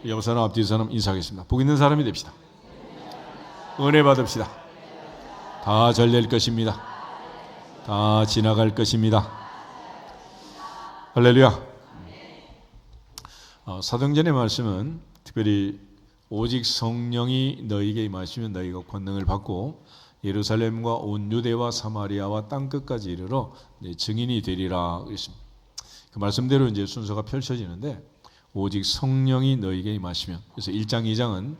옆 사람 앞뒤 사람 인사하겠습니다. 복 있는 사람이 됩시다. 은혜 받읍시다. 다 잘 될 것입니다. 다 지나갈 것입니다. 할렐루야. 사도행전의 말씀은 특별히 오직 성령이 너희에게 임하시면 너희가 권능을 받고 예루살렘과 온 유대와 사마리아와 땅끝까지 이르러 내 증인이 되리라 그랬습니다. 그 말씀대로 이제 순서가 펼쳐지는데 오직 성령이 너희에게 임하시면, 그래서 1장 2장은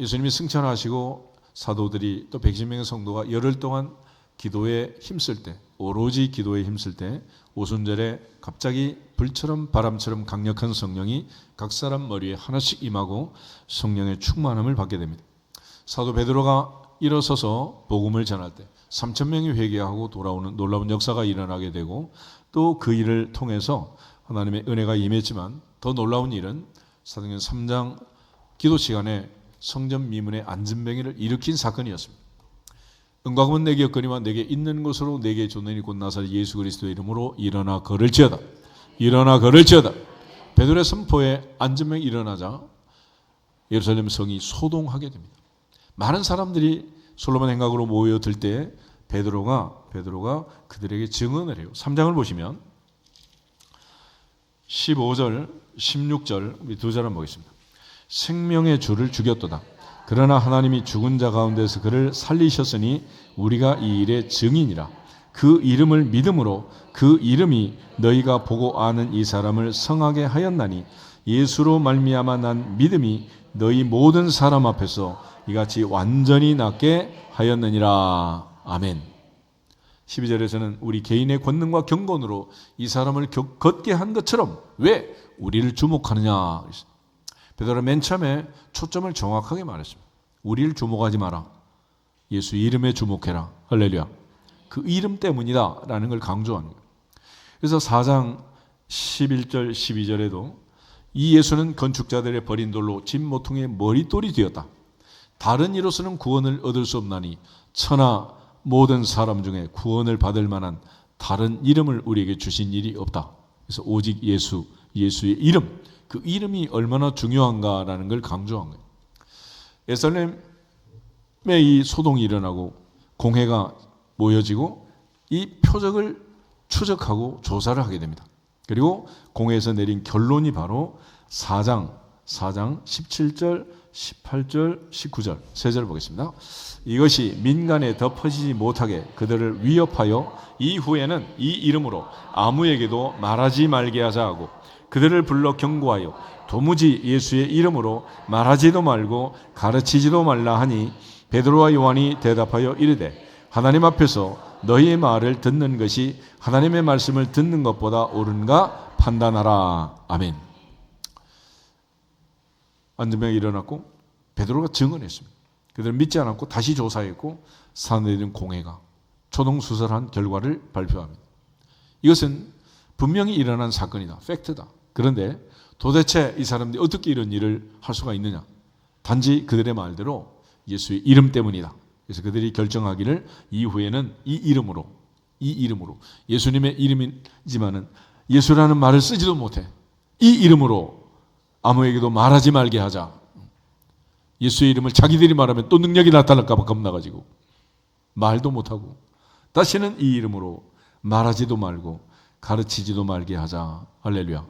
예수님이 승천하시고 사도들이 또 120명의 성도가 열흘 동안 기도에 힘쓸 때, 오로지 기도에 힘쓸 때 오순절에 갑자기 불처럼 바람처럼 강력한 성령이 각 사람 머리에 하나씩 임하고 성령의 충만함을 받게 됩니다. 사도 베드로가 일어서서 복음을 전할 때 3,000명이 회개하고 돌아오는 놀라운 역사가 일어나게 되고, 또 그 일을 통해서 하나님의 은혜가 임했지만 더 놀라운 일은 사도행전 3장 기도 시간에 성전 미문의 안전병이를 일으킨 사건이었습니다. 은과금은 내게 없거니와 내게 있는 것으로 내게 줬느니 곧 나사렛 예수 그리스도의 이름으로 일어나 걸을지어다. 일어나 걸을지어다. 베드로의 선포에 안전병이 일어나자 예루살렘 성이 소동하게 됩니다. 많은 사람들이 솔로몬 행각으로 모여들 때 베드로가 그들에게 증언을 해요. 3장을 보시면 15절, 16절 우리 두 자를 보겠습니다. 생명의 주를 죽였도다. 그러나 하나님이 죽은 자 가운데서 그를 살리셨으니 우리가 이 일의 증인이라. 그 이름을 믿음으로 그 이름이 너희가 보고 아는 이 사람을 성하게 하였나니 예수로 말미암아 난 믿음이 너희 모든 사람 앞에서 이같이 완전히 낫게 하였느니라. 아멘. 12절에서는 우리 개인의 권능과 경건으로 이 사람을 걷게 한 것처럼 왜 우리를 주목하느냐. 베드로는 맨 처음에 초점을 정확하게 말했습니다. 우리를 주목하지 마라. 예수 이름에 주목해라. 할렐루야. 그 이름 때문이다 라는 걸 강조합니다. 그래서 4장 11절 12절에도 이 예수는 건축자들의 버린 돌로 집 모퉁이의 머릿돌이 되었다. 다른 이로서는 구원을 얻을 수 없나니 천하 모든 사람 중에 구원을 받을 만한 다른 이름을 우리에게 주신 일이 없다. 그래서 오직 예수, 예수의 이름, 그 이름이 얼마나 중요한가라는 걸 강조한 거예요. 예루살렘에 이 소동이 일어나고 공회가 모여지고 이 표적을 추적하고 조사를 하게 됩니다. 그리고 공회에서 내린 결론이 바로 4장 17절, 18절, 19절 세 절 보겠습니다. 이것이 민간에 더 퍼지지 못하게 그들을 위협하여 이후에는 이 이름으로 아무에게도 말하지 말게 하자 하고 그들을 불러 경고하여 도무지 예수의 이름으로 말하지도 말고 가르치지도 말라 하니 베드로와 요한이 대답하여 이르되 하나님 앞에서 너희의 말을 듣는 것이 하나님의 말씀을 듣는 것보다 옳은가 판단하라. 아멘. 안전병이 일어났고 베드로가 증언했습니다. 그들은 믿지 않았고 다시 조사했고 사내들은 공회가 초동수설한 결과를 발표합니다. 이것은 분명히 일어난 사건이다. 팩트다. 그런데 도대체 이 사람들이 어떻게 이런 일을 할 수가 있느냐? 단지 그들의 말대로 예수의 이름 때문이다. 그래서 그들이 결정하기를 이후에는 이 이름으로 예수님의 이름이지만은 예수라는 말을 쓰지도 못해. 이 이름으로 아무에게도 말하지 말게 하자. 예수의 이름을 자기들이 말하면 또 능력이 나타날까 봐 겁나가지고 말도 못하고 다시는 이 이름으로 말하지도 말고 가르치지도 말게 하자. 할렐루야.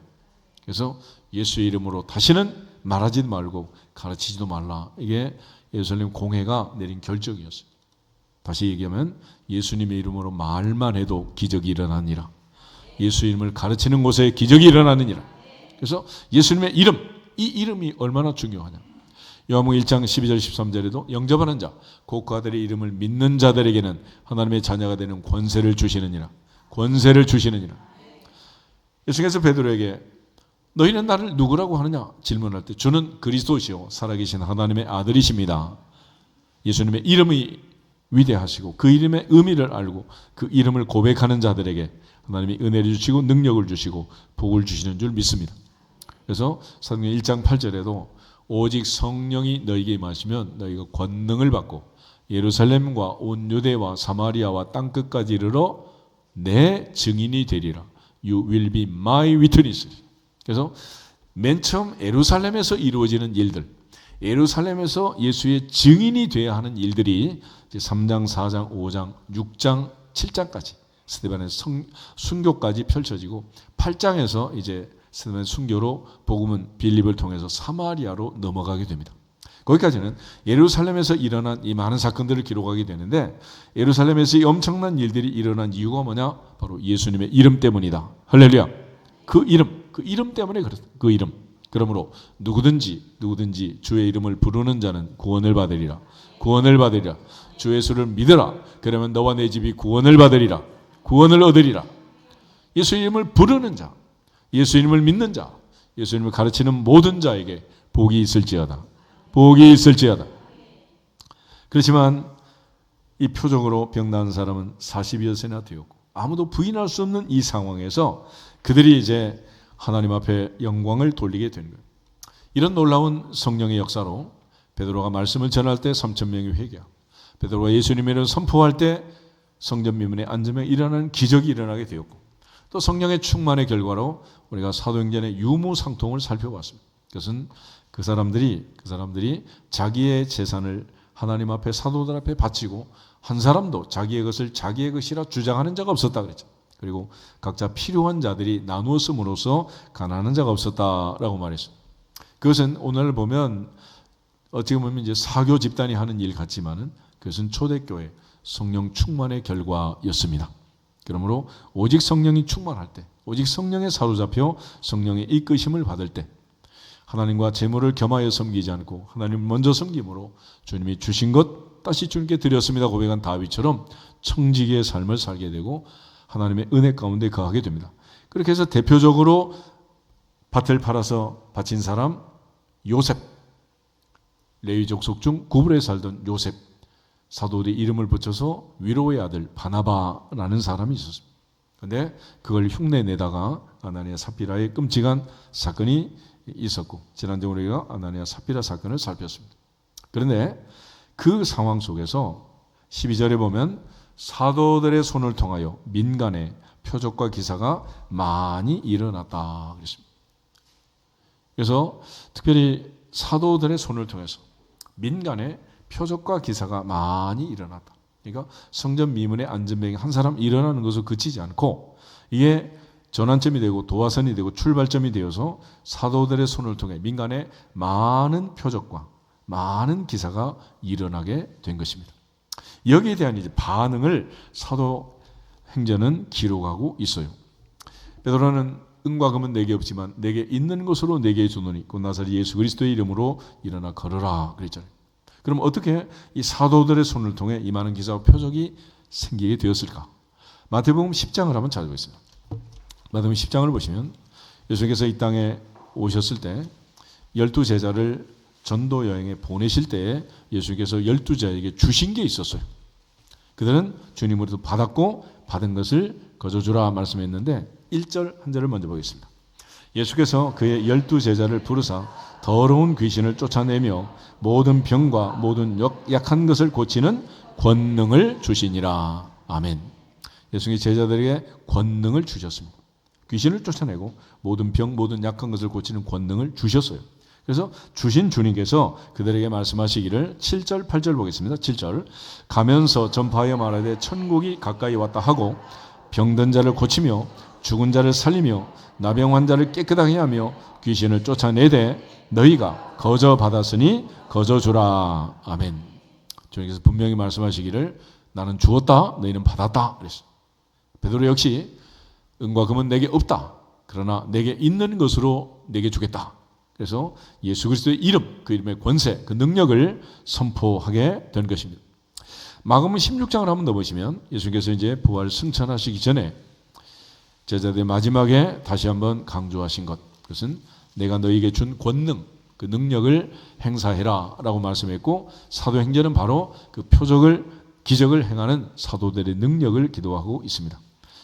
그래서 예수의 이름으로 다시는 말하지도 말고 가르치지도 말라. 이게 예루살렘 공회가 내린 결정이었어요. 다시 얘기하면 예수님의 이름으로 말만 해도 기적이 일어나니라. 예수 이름을 가르치는 곳에 기적이 일어나느니라. 그래서 예수님의 이름, 이 이름이 얼마나 중요하냐. 요한복음 1장 12절 13절에도 영접하는 자, 곧 그 아들의 이름을 믿는 자들에게는 하나님의 자녀가 되는 권세를 주시느니라. 권세를 주시느니라. 예수께서 베드로에게 너희는 나를 누구라고 하느냐 질문할 때 주는 그리스도시요 살아계신 하나님의 아들이십니다. 예수님의 이름이 위대하시고 그 이름의 의미를 알고 그 이름을 고백하는 자들에게 하나님이 은혜를 주시고 능력을 주시고 복을 주시는 줄 믿습니다. 그래서 사도행전 1장 8절에도 오직 성령이 너희에게 임하시면 너희가 권능을 받고 예루살렘과 온 유대와 사마리아와 땅끝까지 이르러 내 증인이 되리라. You will be my witness. 그래서 맨 처음 예루살렘에서 이루어지는 일들, 예루살렘에서 예수의 증인이 되어야 하는 일들이 이제 3장, 4장, 5장, 6장, 7장까지 스데반의 순교까지 펼쳐지고 8장에서 이제 스데반의 순교로 복음은 빌립을 통해서 사마리아로 넘어가게 됩니다. 거기까지는 예루살렘에서 일어난 이 많은 사건들을 기록하게 되는데 예루살렘에서 이 엄청난 일들이 일어난 이유가 뭐냐? 바로 예수님의 이름 때문이다. 할렐루야. 그 이름 때문에 그렇다. 그 이름. 그러므로 누구든지 주의 이름을 부르는 자는 구원을 받으리라. 구원을 받으리라. 주 예수를 믿으라. 그러면 너와 내 집이 구원을 받으리라. 구원을 얻으리라. 예수 이름을 부르는 자, 예수 이름을 믿는 자, 예수 이름을 가르치는 모든 자에게 복이 있을지어다. 복이 있을지어다. 그렇지만 이 표적으로 병난 사람은 40여세나 되었고 아무도 부인할 수 없는 이 상황에서 그들이 이제 하나님 앞에 영광을 돌리게 되는 거예요. 이런 놀라운 성령의 역사로 베드로가 말씀을 전할 때 3,000명이 회개하고 베드로가 예수님의 이름을 선포할 때 성전 미문에 앉으며 일어나는 기적이 일어나게 되었고 또 성령의 충만의 결과로 우리가 사도행전의 유무상통을 살펴봤습니다. 그것은 그 사람들이 자기의 재산을 하나님 앞에 사도들 앞에 바치고 한 사람도 자기의 것을 자기의 것이라 주장하는 자가 없었다 그랬죠. 그리고 각자 필요한 자들이 나누었음으로써 가난한 자가 없었다라고 말했어요. 그것은 오늘 보면 어떻게 보면 이제 사교 집단이 하는 일 같지만은 그것은 초대교회 성령 충만의 결과였습니다. 그러므로 오직 성령이 충만할 때, 오직 성령에 사로잡혀 성령의 이끄심을 받을 때 하나님과 재물을 겸하여 섬기지 않고 하나님을 먼저 섬김으로 주님이 주신 것 다시 주님께 드렸습니다 고백한 다윗처럼 청지기의 삶을 살게 되고 하나님의 은혜 가운데 거하게 됩니다. 그렇게 해서 대표적으로 밭을 팔아서 바친 사람 요셉, 레위 족속 중 구불에 살던 요셉, 사도들이 이름을 붙여서 위로의 아들 바나바라는 사람이 있었습니다. 그런데 그걸 흉내내다가 아나니아 삽비라의 끔찍한 사건이 있었고 지난주에 우리가 아나니아 삽비라 사건을 살폈습니다. 그런데 그 상황 속에서 12절에 보면 사도들의 손을 통하여 민간에 표적과 기사가 많이 일어났다 그랬습니다. 그래서 특별히 사도들의 손을 통해서 민간에 표적과 기사가 많이 일어났다. 그러니까 성전 미문에 앉은 병이 한 사람 일어나는 것으로 그치지 않고 이게 전환점이 되고 도화선이 되고 출발점이 되어서 사도들의 손을 통해 민간에 많은 표적과 많은 기사가 일어나게 된 것입니다. 여기에 대한 이제 반응을 사도행전은 기록하고 있어요. 베드로는 은과 금은 내게 없지만 내게 있는 것으로 내게 주노니 곧 나사렛 예수 그리스도의 이름으로 일어나 걸으라 그랬잖아요. 그럼 어떻게 이 사도들의 손을 통해 이 많은 기사와 표적이 생기게 되었을까? 마태복음 10장을 한번 찾아보겠습니다. 마태복음 10장을 보시면 예수께서 이 땅에 오셨을 때 12제자를 전도 여행에 보내실 때 예수께서 12제자에게 주신 게 있었어요. 그들은 주님으로부터 받았고 받은 것을 거저주라 말씀했는데 1절 한 절을 먼저 보겠습니다. 예수께서 그의 12제자를 부르사 더러운 귀신을 쫓아내며 모든 병과 모든 약한 것을 고치는 권능을 주시니라. 아멘. 예수님이 제자들에게 권능을 주셨습니다. 귀신을 쫓아내고 모든 병, 모든 약한 것을 고치는 권능을 주셨어요. 그래서 주신 주님께서 그들에게 말씀하시기를 7절, 8절 보겠습니다. 7절 가면서 전파하여 말하되 천국이 가까이 왔다 하고 병든 자를 고치며 죽은 자를 살리며 나병 환자를 깨끗하게 하며 귀신을 쫓아내되 너희가 거저 받았으니 거저 주라. 아멘. 주님께서 분명히 말씀하시기를 나는 주었다 너희는 받았다 그랬어요. 베드로 역시 은과 금은 내게 없다. 그러나 내게 있는 것으로 내게 주겠다. 그래서 예수 그리스도의 이름, 그 이름의 권세, 그 능력을 선포하게 된 것입니다. 마가복음 16장을 한번 더 보시면 예수께서 이제 부활 승천하시기 전에 제자들의 마지막에 다시 한번 강조하신 것, 그것은 내가 너희에게 준 권능, 그 능력을 행사해라 라고 말씀했고 사도행전은 바로 그 표적을, 기적을 행하는 사도들의 능력을 기도하고 있습니다.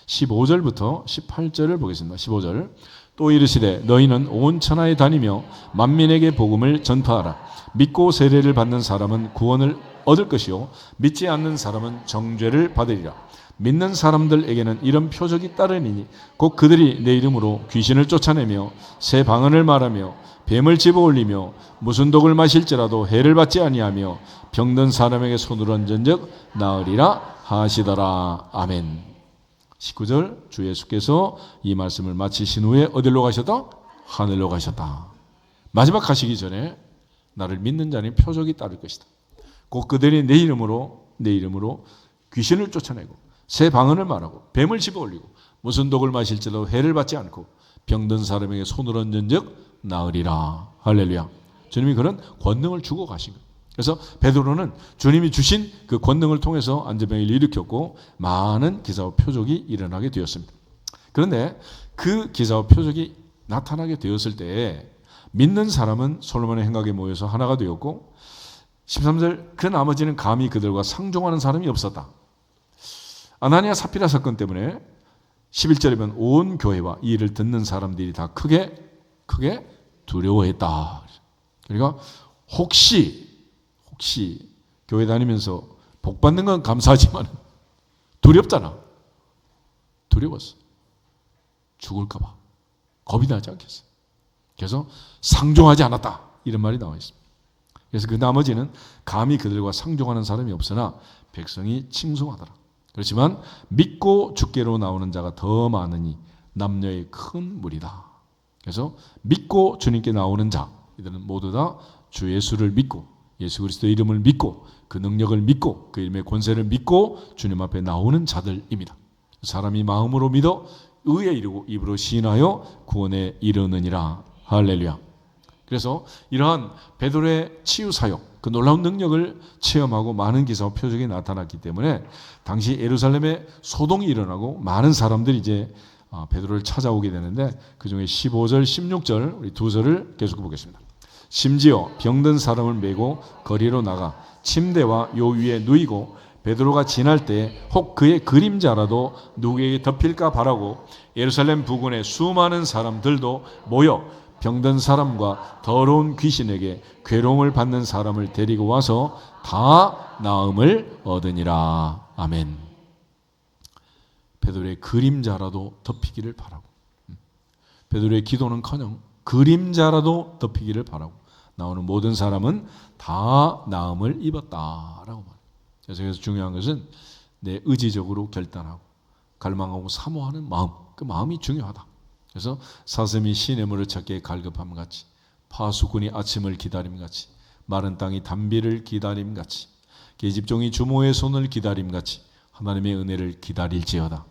15절부터 18절을 보겠습니다. 15절 또 이르시되 너희는 온 천하에 다니며 만민에게 복음을 전파하라. 믿고 세례를 받는 사람은 구원을 얻을 것이요 믿지 않는 사람은 정죄를 받으리라. 믿는 사람들에게는 이런 표적이 따르니니 곧 그들이 내 이름으로 귀신을 쫓아내며 새 방언을 말하며 뱀을 집어올리며 무슨 독을 마실지라도 해를 받지 아니하며 병든 사람에게 손을 얹은즉 나으리라 하시더라. 아멘. 19절, 주 예수께서 이 말씀을 마치신 후에 어디로 가셨다? 하늘로 가셨다. 마지막 가시기 전에 나를 믿는 자는 표적이 따를 것이다. 곧 그들이 내 이름으로 귀신을 쫓아내고 새 방언을 말하고 뱀을 집어올리고 무슨 독을 마실지라도 해를 받지 않고 병든 사람에게 손을 얹은즉 나으리라. 할렐루야. 주님이 그런 권능을 주고 가신 거예요. 그래서 베드로는 주님이 주신 그 권능을 통해서 안전병을 일으켰고 많은 기사와 표적이 일어나게 되었습니다. 그런데 그 기사와 표적이 나타나게 되었을 때 믿는 사람은 솔로몬의 행각에 모여서 하나가 되었고 13절 그 나머지는 감히 그들과 상종하는 사람이 없었다. 아나니아 사피라 사건 때문에 11절에 보면 온 교회와 이 일을 듣는 사람들이 다 크게 두려워했다. 그러니까 혹시 교회 다니면서 복 받는 건 감사하지만 두렵잖아. 두려웠어. 죽을까 봐. 겁이 나지 않겠어. 그래서 상종하지 않았다. 이런 말이 나와 있습니다. 그래서 그 나머지는 감히 그들과 상종하는 사람이 없으나 백성이 칭송하더라. 그렇지만 믿고 주께로 나오는 자가 더 많으니 남녀의 큰 무리다. 그래서 믿고 주님께 나오는 자, 이들은 모두 다 주 예수를 믿고 예수 그리스도의 이름을 믿고 그 능력을 믿고 그 이름의 권세를 믿고 주님 앞에 나오는 자들입니다. 사람이 마음으로 믿어 의에 이르고 입으로 시인하여 구원에 이르느니라. 할렐루야. 그래서 이러한 베드로의 치유 사역, 그 놀라운 능력을 체험하고 많은 기사와 표적이 나타났기 때문에 당시 예루살렘에 소동이 일어나고 많은 사람들이 이제 베드로를 찾아오게 되는데 그 중에 15절, 16절 우리 두 절을 계속 보겠습니다. 심지어 병든 사람을 메고 거리로 나가 침대와 요 위에 누이고 베드로가 지날 때 혹 그의 그림자라도 누구에게 덮일까 바라고 예루살렘 부근의 수많은 사람들도 모여 병든 사람과 더러운 귀신에게 괴로움을 받는 사람을 데리고 와서 다 나음을 얻으니라. 아멘. 베드로의 그림자라도 덮이기를 바라고, 베드로의 기도는커녕 그림자라도 덮이기를 바라고 나오는 모든 사람은 다 나음을 입었다라고 말해요. 그래서 중요한 것은 내 의지적으로 결단하고 갈망하고 사모하는 마음, 그 마음이 중요하다. 그래서 사슴이 시냇물을 찾기에 갈급함 같이 파수꾼이 아침을 기다림 같이 마른 땅이 단비를 기다림 같이 계집종이 주모의 손을 기다림 같이 하나님의 은혜를 기다릴지어다.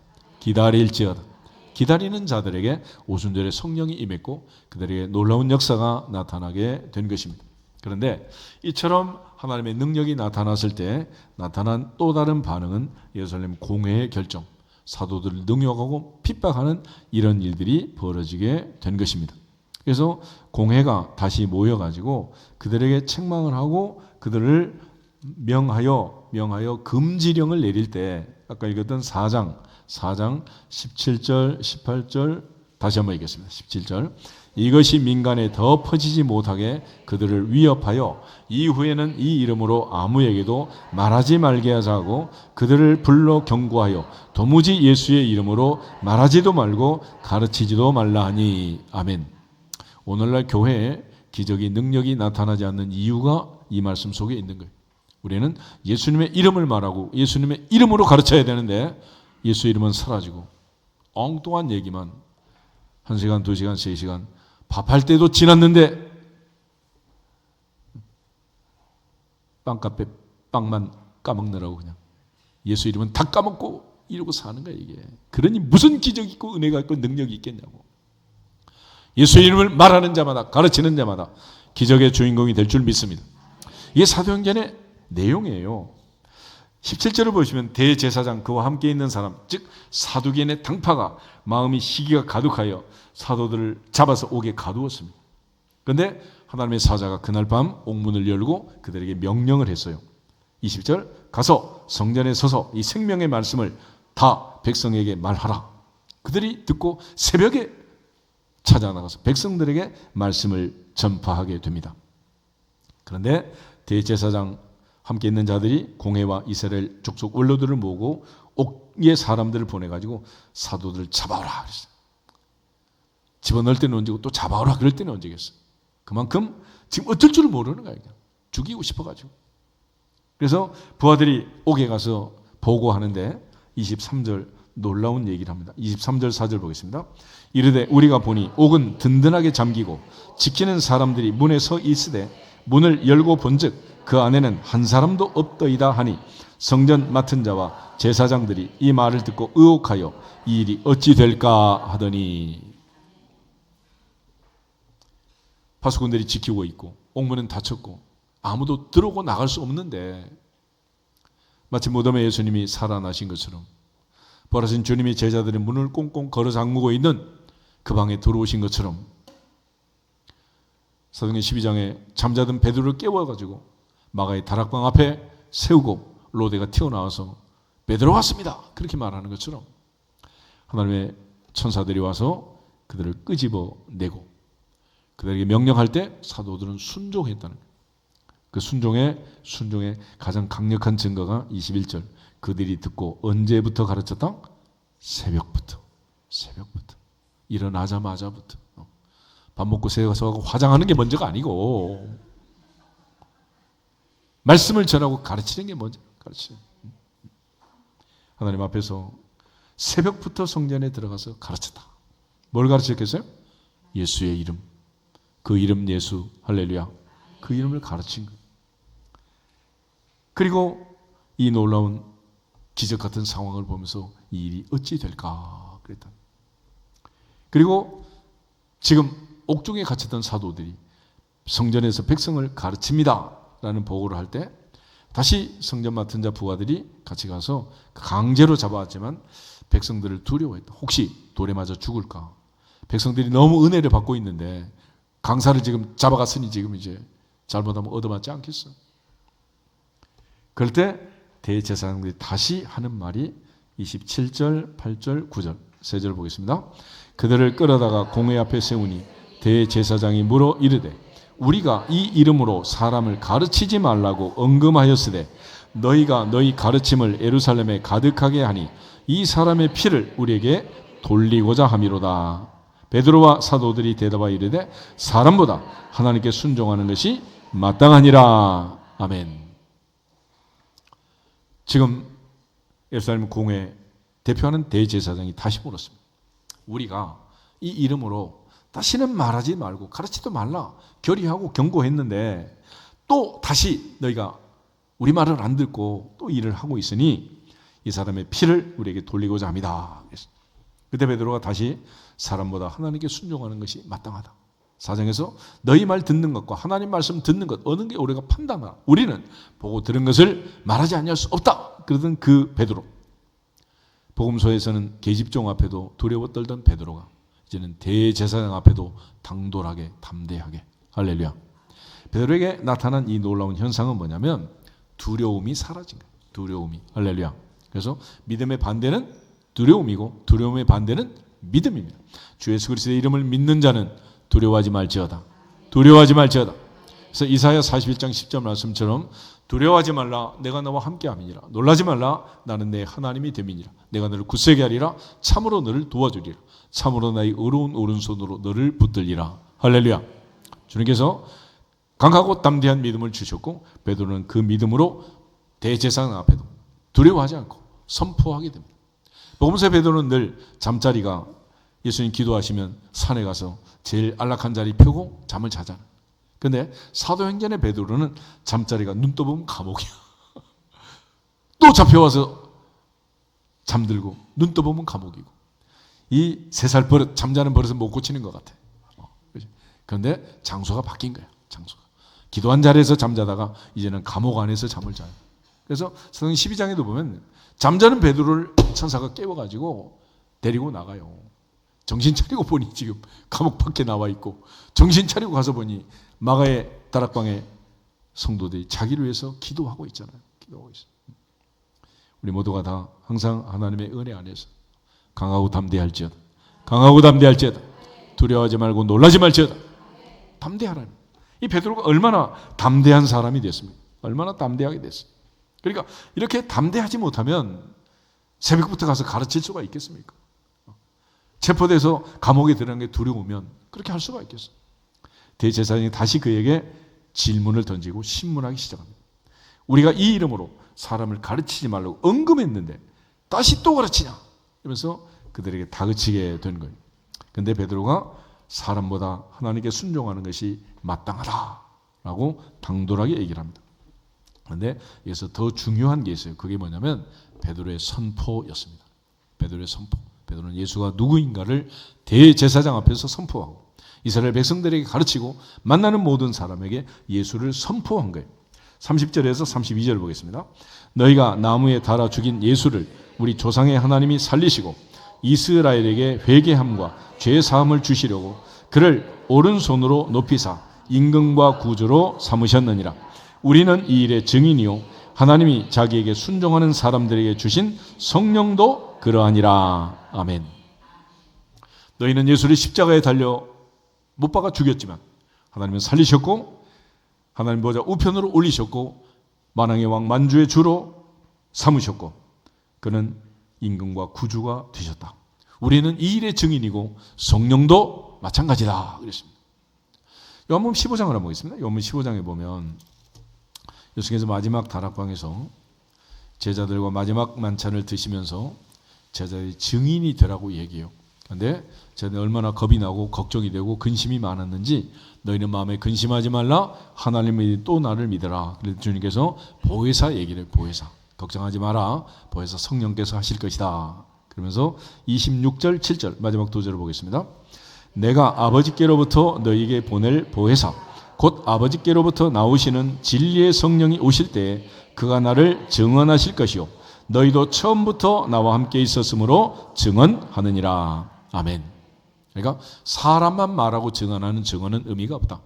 기다리는 자들에게 오순절에 성령이 임했고 그들에게 놀라운 역사가 나타나게 된 것입니다. 그런데 이처럼 하나님의 능력이 나타났을 때 나타난 또 다른 반응은 예루살렘 공회의 결정, 사도들을 능욕하고 핍박하는 이런 일들이 벌어지게 된 것입니다. 그래서 공회가 다시 모여가지고 그들에게 책망을 하고 그들을 명하여 금지령을 내릴 때 아까 읽었던 4장 17절 18절 다시 한번 읽겠습니다. 17절 이것이 민간에 더 퍼지지 못하게 그들을 위협하여 이후에는 이 이름으로 아무에게도 말하지 말게 하자고 그들을 불러 경고하여 도무지 예수의 이름으로 말하지도 말고 가르치지도 말라 하니. 아멘. 오늘날 교회에 기적이 능력이 나타나지 않는 이유가 이 말씀 속에 있는 거예요. 우리는 예수님의 이름을 말하고 예수님의 이름으로 가르쳐야 되는데 예수 이름은 사라지고 엉뚱한 얘기만 1시간, 2시간, 3시간 밥할 때도 지났는데 빵카페 빵만 까먹느라고 그냥 예수 이름은 다 까먹고 이러고 사는 거야 이게. 그러니 무슨 기적이 있고 은혜가 있고 능력이 있겠냐고. 예수 이름을 말하는 자마다 가르치는 자마다 기적의 주인공이 될 줄 믿습니다. 이게 사도행전의 내용이에요. 17절을 보시면 대제사장 그와 함께 있는 사람 즉 사두개인의 당파가 마음이 시기가 가득하여 사도들을 잡아서 옥에 가두었습니다. 그런데 하나님의 사자가 그날 밤 옥문을 열고 그들에게 명령을 했어요. 20절 가서 성전에 서서 이 생명의 말씀을 다 백성에게 말하라. 그들이 듣고 새벽에 찾아나가서 백성들에게 말씀을 전파하게 됩니다. 그런데 대제사장 함께 있는 자들이 공회와 이스라엘 족속 원로들을 모으고 옥의 사람들을 보내가지고 사도들을 잡아오라 그랬어요. 집어넣을 때는 얹고 또 잡아오라 그럴 때는 얹겠어요. 그만큼 지금 어쩔 줄 모르는 거예요. 죽이고 싶어가지고. 그래서 부하들이 옥에 가서 보고하는데 23절 놀라운 얘기를 합니다. 23절 4절 보겠습니다. 이르되 우리가 보니 옥은 든든하게 잠기고 지키는 사람들이 문에 서 있으되 문을 열고 본즉 그 안에는 한 사람도 없더이다 하니 성전 맡은 자와 제사장들이 이 말을 듣고 의혹하여 이 일이 어찌 될까 하더니, 파수꾼들이 지키고 있고 옥문은 닫혔고 아무도 들어오고 나갈 수 없는데, 마치 무덤에 예수님이 살아나신 것처럼 부활하신 주님이 제자들의 문을 꽁꽁 걸어 잠그고 있는 그 방에 들어오신 것처럼 사도행전 12장에 잠자던 베드로를 깨워가지고 마가의 다락방 앞에 세우고 로데가 튀어나와서 베드로 왔습니다 그렇게 말하는 것처럼 하나님의 천사들이 와서 그들을 끄집어내고 그들에게 명령할 때 사도들은 순종했다는 거예요. 그 순종의 가장 강력한 증거가 21절. 그들이 듣고 언제부터 가르쳤다? 새벽부터. 일어나자마자부터. 밥 먹고 새가서 화장하는 게 먼저가 아니고 말씀을 전하고 가르치는 게 먼저. 가르치는. 하나님 앞에서 새벽부터 성전에 들어가서 가르쳤다. 뭘 가르쳤겠어요? 예수의 이름. 그 이름 예수. 할렐루야. 그 이름을 가르친 거예요. 그리고 이 놀라운 기적 같은 상황을 보면서 이 일이 어찌 될까 그랬다. 그리고 지금 옥중에 갇혔던 사도들이 성전에서 백성을 가르칩니다 라는 보고를 할 때 다시 성전 맡은 자 부하들이 같이 가서 강제로 잡아왔지만 백성들을 두려워했다. 혹시 돌에 맞아 죽을까? 백성들이 너무 은혜를 받고 있는데 강사를 지금 잡아갔으니 지금 이제 잘못하면 얻어맞지 않겠어? 그럴 때 대제사장들이 다시 하는 말이 27절, 8절, 9절 세 절 보겠습니다. 그들을 끌어다가 공회 앞에 세우니 대제사장이 물어 이르되 우리가 이 이름으로 사람을 가르치지 말라고 언금하였으되 너희가 너희 가르침을 예루살렘에 가득하게 하니 이 사람의 피를 우리에게 돌리고자 함이로다. 베드로와 사도들이 대답하여 이르되 사람보다 하나님께 순종하는 것이 마땅하니라. 아멘. 지금 예루살렘 공회 대표하는 대제사장이 다시 물었습니다. 우리가 이 이름으로 다시는 말하지 말고 가르치도 말라 결의하고 경고했는데 또 다시 너희가 우리 말을 안 듣고 또 일을 하고 있으니 이 사람의 피를 우리에게 돌리고자 합니다. 그때 베드로가 다시 사람보다 하나님께 순종하는 것이 마땅하다. 4장에서 너희 말 듣는 것과 하나님 말씀 듣는 것 어느 게 우리가 판단하라. 우리는 보고 들은 것을 말하지 아니할 수 없다. 그러던 그 베드로. 복음서에서는 계집종 앞에도 두려워 떨던 베드로가 이제는 대제사장 앞에도 당돌하게 담대하게. 할렐루야. 베드로에게 나타난 이 놀라운 현상은 뭐냐면 두려움이 사라진 거예요. 두려움이. 할렐루야. 그래서 믿음의 반대는 두려움이고 두려움의 반대는 믿음입니다. 주 예수 그리스도의 이름을 믿는 자는 두려워하지 말지어다. 두려워하지 말지어다. 그래서 이사야 41장 10절 말씀처럼 두려워하지 말라 내가 너와 함께함이니라. 놀라지 말라 나는 내 하나님이 됨이니라. 내가 너를 굳세게 하리라. 참으로 너를 도와주리라. 참으로 나의 의로운 오른손으로 너를 붙들리라. 할렐루야. 주님께서 강하고 담대한 믿음을 주셨고 베드로는 그 믿음으로 대제사장 앞에도 두려워하지 않고 선포하게 됩니다. 복음서 베드로는 늘 잠자리가 예수님 기도하시면 산에 가서 제일 안락한 자리 펴고 잠을 자잖아요. 그런데 사도행전의 베드로는 잠자리가 눈 떠보면 감옥이야. 또 잡혀와서 잠들고 눈 떠보면 감옥이고 이 3살 버릇 잠자는 버릇은 못 고치는 것 같아. 그런데 장소가 바뀐 거야. 장소가. 기도한 자리에서 잠자다가 이제는 감옥 안에서 잠을 자요. 그래서 사도행전 12장에도 보면 잠자는 베드로를 천사가 깨워가지고 데리고 나가요. 정신 차리고 보니 지금 감옥 밖에 나와 있고 정신 차리고 가서 보니 마가의 다락방에 성도들이 자기를 위해서 기도하고 있잖아요. 기도하고 있어요. 우리 모두가 다 항상 하나님의 은혜 안에서 강하고 담대할지어다. 강하고 담대할지어다. 두려워하지 말고 놀라지 말지어다. 담대하라는. 이 베드로가 얼마나 담대한 사람이 됐습니까? 얼마나 담대하게 됐어요. 그러니까 이렇게 담대하지 못하면 새벽부터 가서 가르칠 수가 있겠습니까? 체포돼서 감옥에 들어가는 게 두려우면 그렇게 할 수가 있겠어요. 대제사장이 다시 그에게 질문을 던지고 신문하기 시작합니다. 우리가 이 이름으로 사람을 가르치지 말라고 언급했는데 다시 또 가르치냐? 이러면서 그들에게 다그치게 된 거예요. 그런데 베드로가 사람보다 하나님께 순종하는 것이 마땅하다라고 당돌하게 얘기를 합니다. 그런데 여기서 더 중요한 게 있어요. 그게 뭐냐면 베드로의 선포였습니다. 베드로의 선포. 베드로는 예수가 누구인가를 대제사장 앞에서 선포하고 이스라엘 백성들에게 가르치고 만나는 모든 사람에게 예수를 선포한 거예요. 30절에서 32절 보겠습니다. 너희가 나무에 달아 죽인 예수를 우리 조상의 하나님이 살리시고 이스라엘에게 회개함과 죄 사함을 주시려고 그를 오른손으로 높이사 임금과 구주로 삼으셨느니라. 우리는 이 일의 증인이요 하나님이 자기에게 순종하는 사람들에게 주신 성령도 그러하니라. 아멘. 너희는 예수를 십자가에 달려 못 박아 죽였지만 하나님은 살리셨고 하나님 보좌 우편으로 올리셨고 만왕의 왕 만주의 주로 삼으셨고 그는 임금과 구주가 되셨다. 우리는 이 일의 증인이고 성령도 마찬가지다 그랬습니다. 요한복음 15장을 한번 보겠습니다. 요한복음 15장에 보면 예수께서 마지막 다락방에서 제자들과 마지막 만찬을 드시면서 제자들이 증인이 되라고 얘기해요. 그런데 제자들이 얼마나 겁이 나고 걱정이 되고 근심이 많았는지 너희는 마음에 근심하지 말라 하나님이 또 나를 믿어라. 그래서 주님께서 보혜사 얘기를 해요. 보혜사. 걱정하지 마라. 보혜사 성령께서 하실 것이다. 그러면서 26절 7절 마지막 두 절을 보겠습니다. 내가 아버지께로부터 너희에게 보낼 보혜사 곧 아버지께로부터 나오시는 진리의 성령이 오실 때에 그가 나를 증언하실 것이요 너희도 처음부터 나와 함께 있었으므로 증언하느니라. 아멘. 그러니까 사람만 말하고 증언하는 증언은 의미가 없다.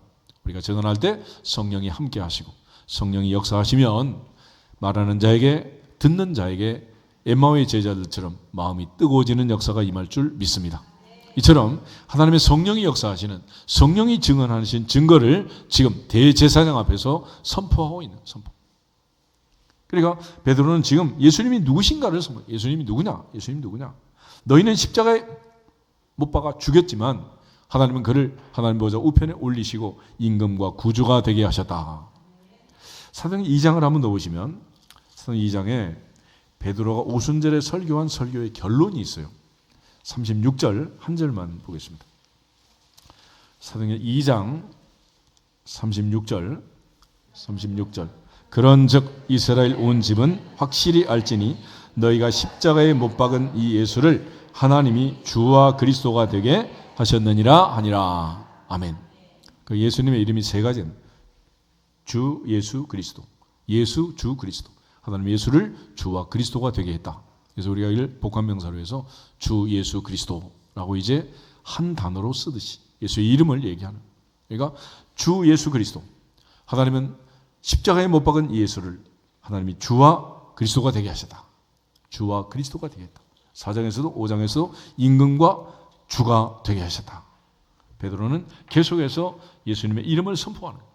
우리가 증언할 때 성령이 함께 하시고 성령이 역사하시면 말하는 자에게 듣는 자에게 엠마오의 제자들처럼 마음이 뜨거워지는 역사가 임할 줄 믿습니다. 이처럼 하나님의 성령이 역사하시는 성령이 증언하신 증거를 지금 대제사장 앞에서 선포하고 있는 선포. 그러니까 베드로는 지금 예수님이 누구신가를 선포. 예수님이 누구냐? 예수님이 누구냐? 너희는 십자가에 못 박아 죽였지만 하나님은 그를 하나님 보좌 우편에 올리시고 임금과 구주가 되게 하셨다. 사도행 2장을 한번 넣어보시면 사도행 2장에 베드로가 오순절에 설교한 설교의 결론이 있어요. 36절 한 절만 보겠습니다. 사도행전 2장 36절 그런즉 이스라엘 온 집은 확실히 알지니 너희가 십자가에 못 박은 이 예수를 하나님이 주와 그리스도가 되게 하셨느니라 하니라. 아멘. 그 예수님의 이름이 세 가지는 주, 예수, 그리스도. 예수, 주, 그리스도. 하나님 예수를 주와 그리스도가 되게 했다. 그래서 우리가 이를 복합명사로 해서 주, 예수, 그리스도라고 이제 한 단어로 쓰듯이 예수의 이름을 얘기하는. 그러니까 주, 예수, 그리스도. 하나님은 십자가에 못 박은 이 예수를 하나님이 주와 그리스도가 되게 하셨다. 주와 그리스도가 되게 했다. 4장에서도 5장에서도 임금과 주가 되게 하셨다. 베드로는 계속해서 예수님의 이름을 선포하는 거예요.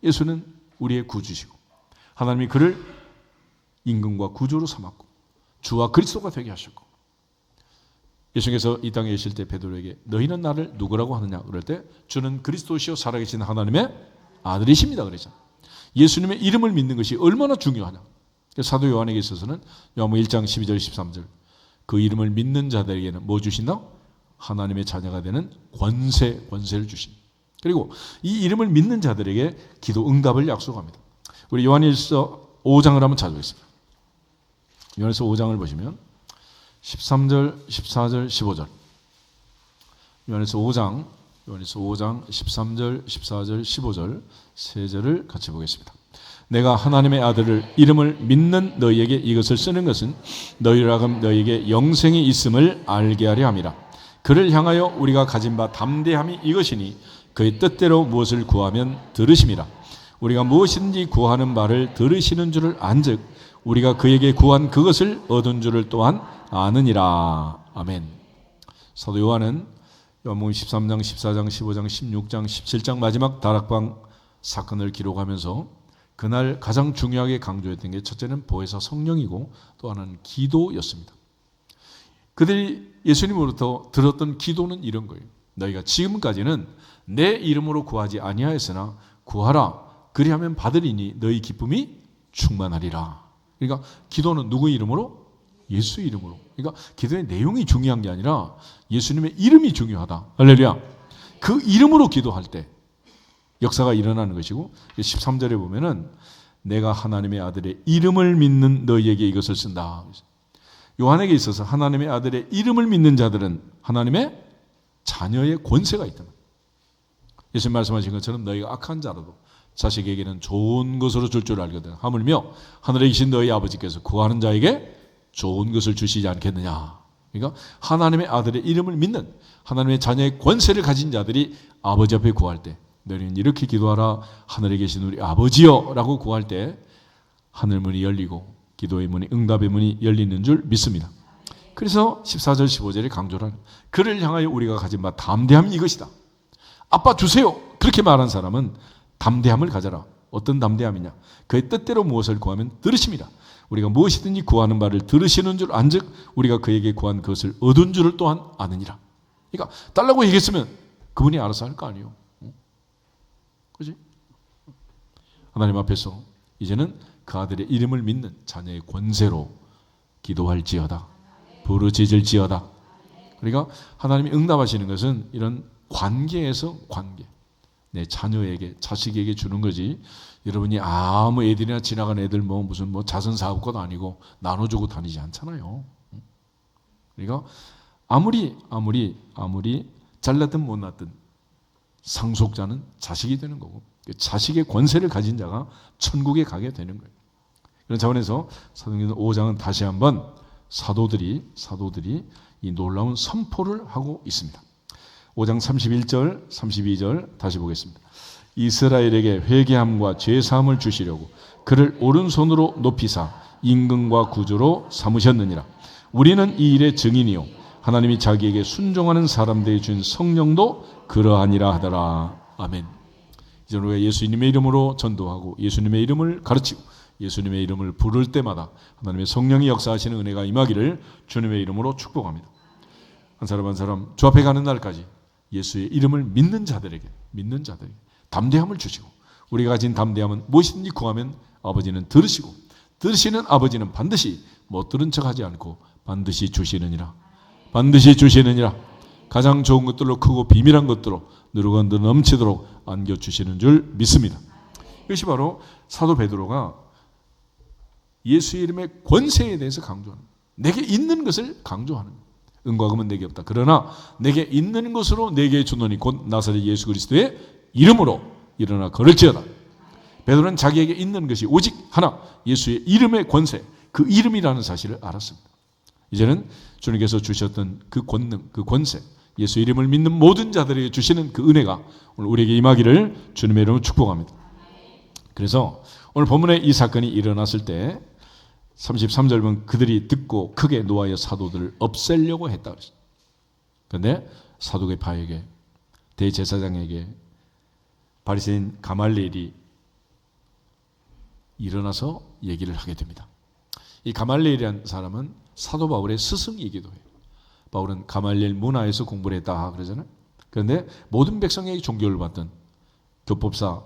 예수는 우리의 구주시고 하나님이 그를 임금과 구주로 삼았고 주와 그리스도가 되게 하셨고 예수께서 이 땅에 계실 때 베드로에게 너희는 나를 누구라고 하느냐 그럴 때 주는 그리스도시요 살아계신 하나님의 아들이십니다 그랬잖아요. 예수님의 이름을 믿는 것이 얼마나 중요하냐. 사도 요한에게 있어서는 요한복음 1장 12절 13절 그 이름을 믿는 자들에게는 뭐 주신다? 하나님의 자녀가 되는 권세를 주신. 그리고 이 이름을 믿는 자들에게 기도 응답을 약속합니다. 우리 요한일서 5장을 한번 찾아보겠습니다. 요한일서 5장을 보시면 13절, 14절, 15절 요한일서 5장 13절, 14절, 15절 세 절을 같이 보겠습니다. 내가 하나님의 아들을 이름을 믿는 너희에게 이것을 쓰는 것은 너희로 하여금 너희에게 영생이 있음을 알게 하려 함이라. 그를 향하여 우리가 가진 바 담대함이 이것이니 그의 뜻대로 무엇을 구하면 들으심이라. 우리가 무엇이든지 구하는 바를 들으시는 줄을 안즉 우리가 그에게 구한 그것을 얻은 줄을 또한 아느니라. 아멘. 사도 요한은 요한복음 13장, 14장, 15장, 16장, 17장 마지막 다락방 사건을 기록하면서 그날 가장 중요하게 강조했던 게 첫째는 보혜사 성령이고 또 하나는 기도였습니다. 그들이 예수님으로부터 들었던 기도는 이런 거예요. 너희가 지금까지는 내 이름으로 구하지 아니하였으나 구하라 그리하면 받으리니 너희 기쁨이 충만하리라. 그러니까 기도는 누구 이름으로? 예수 이름으로. 그러니까 기도의 내용이 중요한 게 아니라 예수님의 이름이 중요하다. 할렐루야. 그 이름으로 기도할 때 역사가 일어나는 것이고 13절에 보면은 내가 하나님의 아들의 이름을 믿는 너희에게 이것을 쓴다. 요한에게 있어서 하나님의 아들의 이름을 믿는 자들은 하나님의 자녀의 권세가 있다. 예수님 말씀하신 것처럼 너희가 악한 자라도 자식에게는 좋은 것으로 줄 줄 알거든. 하물며 하늘에 계신 너희 아버지께서 구하는 자에게 좋은 것을 주시지 않겠느냐. 그러니까 하나님의 아들의 이름을 믿는 하나님의 자녀의 권세를 가진 자들이 아버지 앞에 구할 때 너희는 이렇게 기도하라. 하늘에 계신 우리 아버지여 라고 구할 때 하늘 문이 열리고 기도의 문이 응답의 문이 열리는 줄 믿습니다. 그래서 14절 15절에 강조를 하는 그를 향하여 우리가 가진 바 담대함이 이것이다. 아빠 주세요. 그렇게 말한 사람은 담대함을 가져라. 어떤 담대함이냐? 그의 뜻대로 무엇을 구하면 들으십니다. 우리가 무엇이든지 구하는 바를 들으시는 줄 안즉 우리가 그에게 구한 것을 얻은 줄을 또한 아느니라. 그러니까 달라고 얘기했으면 그분이 알아서 할 거 아니에요. 그렇지? 하나님 앞에서 이제는 그 아들의 이름을 믿는 자녀의 권세로 기도할지어다. 부르짖을지어다. 그러니까 하나님이 응답하시는 것은 이런 관계에서 관계. 내 자녀에게, 자식에게 주는 거지. 여러분이 아무 애들이나 지나가는 애들 무슨 자선 사업가도 아니고 나눠주고 다니지 않잖아요. 그러니까 아무리 잘났든 못났든 상속자는 자식이 되는 거고 자식의 권세를 가진 자가 천국에 가게 되는 거예요. 그런 차원에서 사도행전 5장은 다시 한번 사도들이 이 놀라운 선포를 하고 있습니다. 5장 31절, 32절 다시 보겠습니다. 이스라엘에게 회개함과 죄사함을 주시려고 그를 오른손으로 높이사 임금과 구주로 삼으셨느니라. 우리는 이 일의 증인이요 하나님이 자기에게 순종하는 사람들이 준 성령도 그러하니라 하더라. 아멘. 이제 우리가 예수님의 이름으로 전도하고 예수님의 이름을 가르치고 예수님의 이름을 부를 때마다 하나님의 성령이 역사하시는 은혜가 임하기를 주님의 이름으로 축복합니다. 한 사람 한 사람 주 앞에 가는 날까지 예수의 이름을 믿는 자들에게 담대함을 주시고 우리가 가진 담대함은 무엇이든지 구하면 아버지는 들으시고 들으시는 아버지는 반드시 못 들은 척하지 않고 반드시 주시느니라. 가장 좋은 것들로 크고 비밀한 것들로 누르고 넘치도록 안겨주시는 줄 믿습니다. 이것이 바로 사도 베드로가 예수의 이름의 권세에 대해서 강조하는 거예요. 내게 있는 것을 강조하는 거예요. 은과 금은 내게 없다. 그러나 내게 있는 것으로 내게 주노니 곧 나사렛 예수 그리스도의 이름으로 일어나 걸을지어다. 베드로는 자기에게 있는 것이 오직 하나, 예수의 이름의 권세, 그 이름이라는 사실을 알았습니다. 이제는 주님께서 주셨던 그 권능, 그 권세, 예수 이름을 믿는 모든 자들에게 주시는 그 은혜가 오늘 우리에게 임하기를 주님의 이름으로 축복합니다. 그래서 오늘 본문에 이 사건이 일어났을 때 33절 보면 그들이 듣고 크게 노하여 사도들을 없애려고 했다 그랬어요. 그런데 사두개파에게 대제사장에게 바리새인 가말리엘이 일어나서 얘기를 하게 됩니다. 이 가말리엘이라는 사람은 사도 바울의 스승이기도 해요. 바울은 가말리엘 문화에서 공부를 했다 그러잖아요. 그런데 모든 백성에게 존경을 받던 교법사,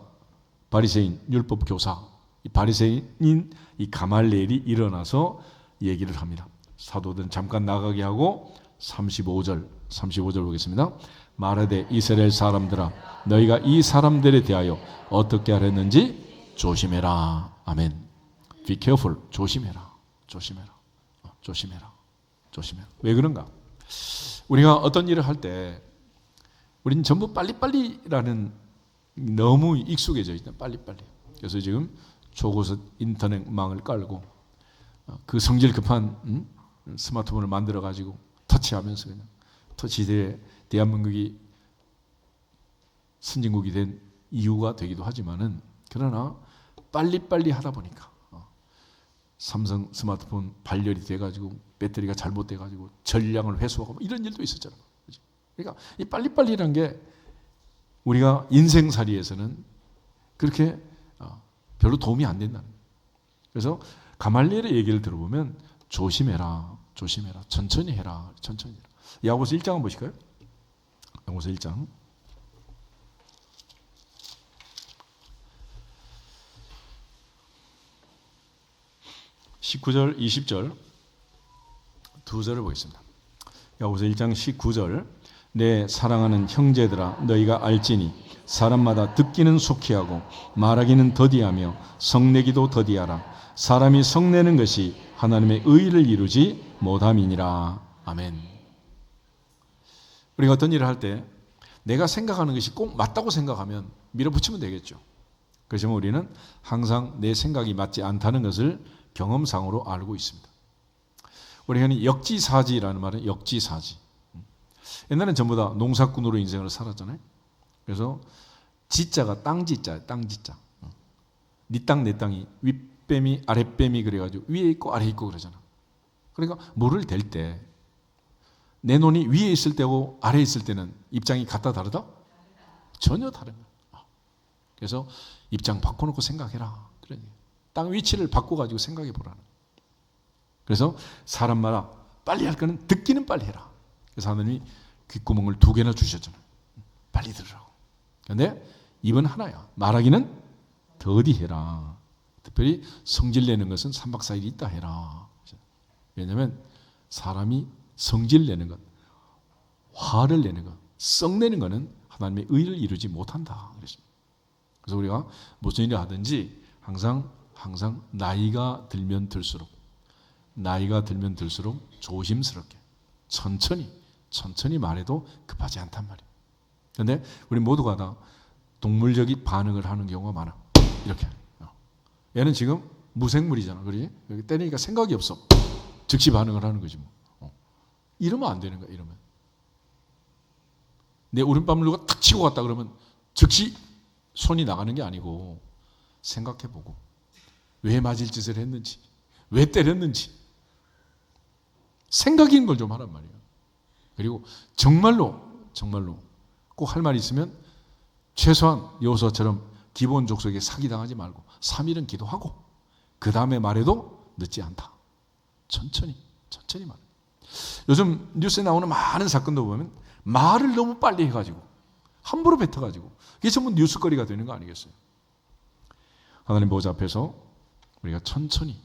바리새인, 율법 교사, 이 바리새인인 이 가말리엘이 일어나서 얘기를 합니다. 사도들은 잠깐 나가게 하고 35절 보겠습니다. 말하되 이스라엘 사람들아 너희가 이 사람들에 대하여 어떻게 하랬는지 조심해라. 아멘. Be careful. 조심해라. 왜 그런가? 우리가 어떤 일을 할 때 우리는 전부 빨리빨리라는 너무 익숙해져 있다. 빨리빨리. 그래서 지금 초고속 인터넷망을 깔고 그 성질 급한 스마트폰을 만들어 가지고 터치하면서 그냥 터치시대에 대한민국이 선진국이 된 이유가 되기도 하지만은 그러나 빨리빨리 하다 보니까 삼성 스마트폰 발열이 돼가지고 배터리가 잘못돼가지고 전량을 회수하고 이런 일도 있었잖아요. 그러니까 이 빨리빨리라는 게 우리가 인생살이에서는 그렇게 별로 도움이 안 된다는 거예요. 그래서 가말리엘의 얘기를 들어보면 조심해라, 조심해라, 천천히 해라, 천천히 해라. 야고보서 1장 한번 보실까요? 야고보서 1장 19절, 20절 두 절을 보겠습니다. 야고보서 1장 19절 내 사랑하는 형제들아 너희가 알지니 사람마다 듣기는 속히 하고 말하기는 더디하며 성내기도 더디하라. 사람이 성내는 것이 하나님의 의를 이루지 못함이니라. 아멘. 우리가 어떤 일을 할 때 내가 생각하는 것이 꼭 맞다고 생각하면 밀어붙이면 되겠죠. 그렇지만 우리는 항상 내 생각이 맞지 않다는 것을 경험상으로 알고 있습니다. 우리가 역지사지라는 말은 역지사지. 옛날엔 전부 다 농사꾼으로 인생을 살았잖아요. 그래서 지자가 땅지자예요. 땅지자. 네 땅 내 땅이 윗뱀이 아랫뱀이 그래가지고 위에 있고 아래에 있고 그러잖아. 그러니까 물을 댈 때 내 논이 위에 있을 때고 아래에 있을 때는 입장이 같다 다르다? 전혀 다른 거야. 그래서 입장 바꿔놓고 생각해라. 땅 위치를 바꿔가지고 생각해 보라는 거야. 그래서 사람마다 빨리 할 거는 듣기는 빨리 해라. 그래서 하나님이 귓구멍을 2개나 주셨잖아요. 빨리 들으라고. 그런데 입은 하나야. 말하기는 더디 해라. 특별히 성질 내는 것은 3박 4일 있다 해라. 왜냐하면 사람이 성질 내는 것, 화를 내는 것, 썩내는 것은 하나님의 의를 이루지 못한다. 그래서 우리가 무슨 일을 하든지 항상 나이가 들면 들수록 조심스럽게 천천히 말해도 급하지 않단 말이에요. 그런데 우리 모두가 다 동물적인 반응을 하는 경우가 많아. 이렇게. 얘는 지금 무생물이잖아. 그러지? 여기 때리니까 생각이 없어. 즉시 반응을 하는 거지 뭐. 이러면 안 되는 거야. 이러면. 내 오른밤을 누가 탁 치고 갔다 그러면 즉시 손이 나가는 게 아니고 생각해보고 왜 맞을 짓을 했는지, 왜 때렸는지 생각인 걸 좀 하란 말이에요. 그리고 정말로 꼭 할 말이 있으면 최소한 여호수아처럼 기본 족속에 사기당하지 말고 3일은 기도하고 그 다음에 말해도 늦지 않다. 천천히 말해. 요즘 뉴스에 나오는 많은 사건도 보면 말을 너무 빨리 해가지고 함부로 뱉어가지고 이게 전부 뉴스거리가 되는 거 아니겠어요? 하나님 보좌 앞에서 우리가 천천히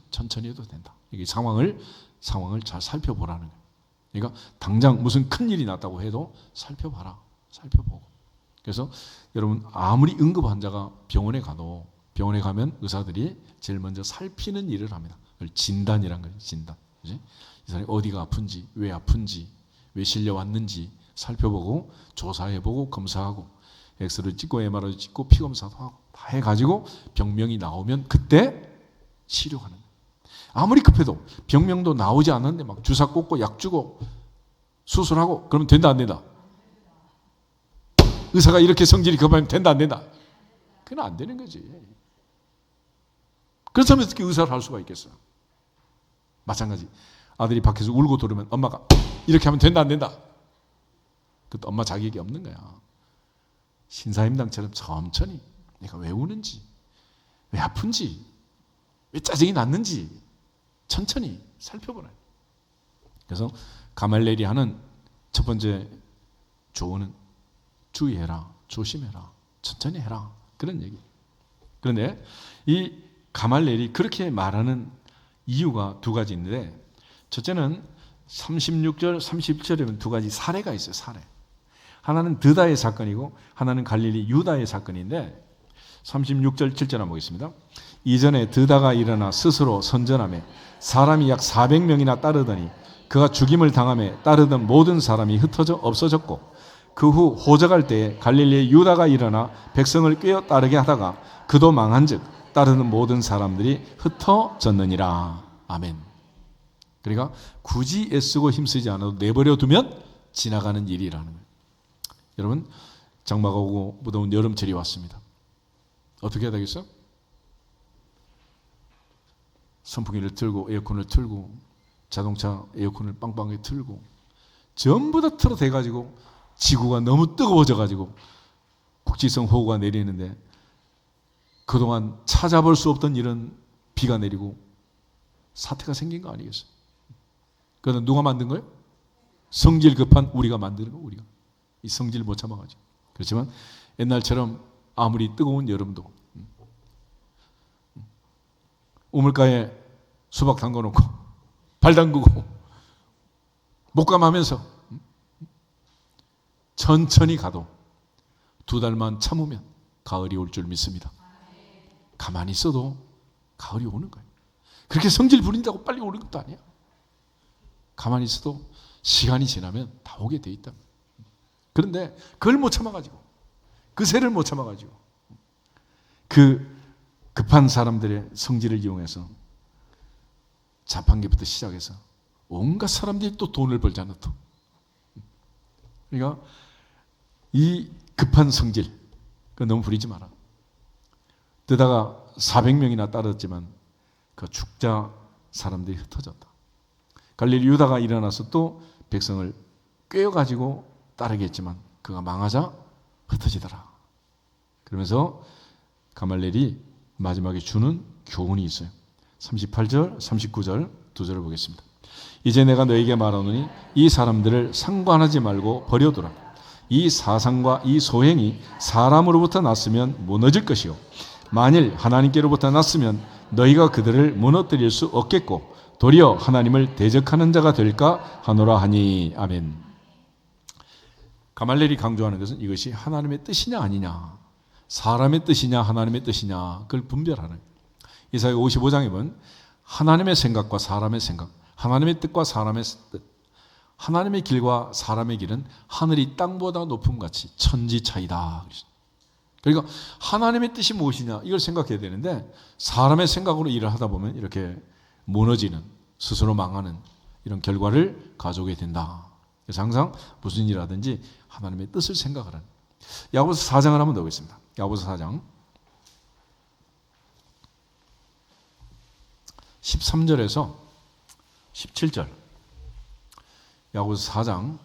해도 된다. 이게 상황을 잘 살펴보라는 거예요. 그러니까 당장 무슨 큰일이 났다고 해도 살펴보고. 그래서 여러분 아무리 응급 환자가 병원에 가면 의사들이 제일 먼저 살피는 일을 합니다. 그걸 진단이란 거예요. 진단. 그치? 이 사람이 어디가 아픈지, 왜 아픈지, 왜 실려왔는지 살펴보고 조사해보고 검사하고 엑스를 찍고 MRI 찍고 피검사도 하고 다 해가지고 병명이 나오면 그때 치료하는 거예요. 아무리 급해도 병명도 나오지 않았는데 막 주사 꽂고 약 주고 수술하고 그러면 된다 안 된다? 의사가 이렇게 성질이 급하면 된다 안 된다? 그건 안 되는 거지. 그렇다면 어떻게 의사를 할 수가 있겠어요? 마찬가지. 아들이 밖에서 울고 들으면 엄마가 이렇게 하면 된다 안 된다? 그것도 엄마 자격이 없는 거야. 신사임당처럼 천천히 내가 왜 우는지, 왜 아픈지, 왜 짜증이 났는지 천천히 살펴보라. 그래서 가말리엘이 하는 첫 번째 조언은 주의해라, 조심해라, 천천히 해라. 그런 얘기. 그런데 이 가말리엘이 그렇게 말하는 이유가 두 가지 있는데 첫째는 36절, 37절에 보면 두 가지 사례가 있어요. 사례. 하나는 드다의 사건이고 하나는 갈릴리 유다의 사건인데 36절 7절 한번 보겠습니다. 이전에 드다가 일어나 스스로 선전하며 사람이 약 400명이나 따르더니 그가 죽임을 당하며 따르던 모든 사람이 흩어져 없어졌고 그 후 호적할 때에 갈릴리의 유다가 일어나 백성을 꿰어 따르게 하다가 그도 망한즉 따르는 모든 사람들이 흩어졌느니라. 아멘. 그러니까 굳이 애쓰고 힘쓰지 않아도 내버려 두면 지나가는 일이라는 거예요. 여러분 장마가 오고 무더운 여름철이 왔습니다. 어떻게 해야 되겠어? 선풍기를 틀고 에어컨을 틀고 자동차 에어컨을 빵빵하게 틀고 전부 다 틀어대가지고 지구가 너무 뜨거워져가지고 국지성 호우가 내리는데 그동안 찾아볼 수 없던 이런 비가 내리고 사태가 생긴 거 아니겠어요? 그건 누가 만든 거예요? 성질 급한 우리가 만드는 거, 우리가. 이 성질 못 참아가지고. 그렇지만 옛날처럼 아무리 뜨거운 여름도 우물가에 수박 담궈놓고 발 담그고 목감하면서 천천히 가도 2달만 참으면 가을이 올 줄 믿습니다. 가만히 있어도 가을이 오는 거예요. 그렇게 성질 부린다고 빨리 오는 것도 아니야. 가만히 있어도 시간이 지나면 다 오게 돼 있다. 그런데 그걸 못 참아가지고, 그 새를 못 참아가지고, 그 급한 사람들의 성질을 이용해서 자판기부터 시작해서 온갖 사람들이 또 돈을 벌잖아, 또. 그러니까 이 급한 성질, 그거 너무 부리지 마라. 뜨다가 400명이나 따랐지만 그 죽자 사람들이 흩어졌다. 갈릴리 유다가 일어나서 또 백성을 꿰어가지고 따르게 했지만 그가 망하자 흩어지더라. 그러면서 가말렐이 마지막에 주는 교훈이 있어요. 38절, 39절 두 절을 보겠습니다. 이제 내가 너에게 말하노니 이 사람들을 상관하지 말고 버려두라. 이 사상과 이 소행이 사람으로부터 났으면 무너질 것이요 만일 하나님께로부터 났으면 너희가 그들을 무너뜨릴 수 없겠고 도리어 하나님을 대적하는 자가 될까 하노라 하니. 아멘. 가말렐이 강조하는 것은 이것이 하나님의 뜻이냐 아니냐, 사람의 뜻이냐 하나님의 뜻이냐, 그걸 분별하는. 이사야 55장에 보면 하나님의 생각과 사람의 생각, 하나님의 뜻과 사람의 뜻, 하나님의 길과 사람의 길은 하늘이 땅보다 높음 같이 천지 차이다. 그러니까 하나님의 뜻이 무엇이냐 이걸 생각해야 되는데 사람의 생각으로 일을 하다 보면 이렇게 무너지는, 스스로 망하는 이런 결과를 가져오게 된다. 그래서 항상 무슨 일 하든지 하나님의 뜻을 생각하라는. 야고보서 4장을 한번 더 보겠습니다. 야고보서 4장 13절에서 17절. 야고보서 4장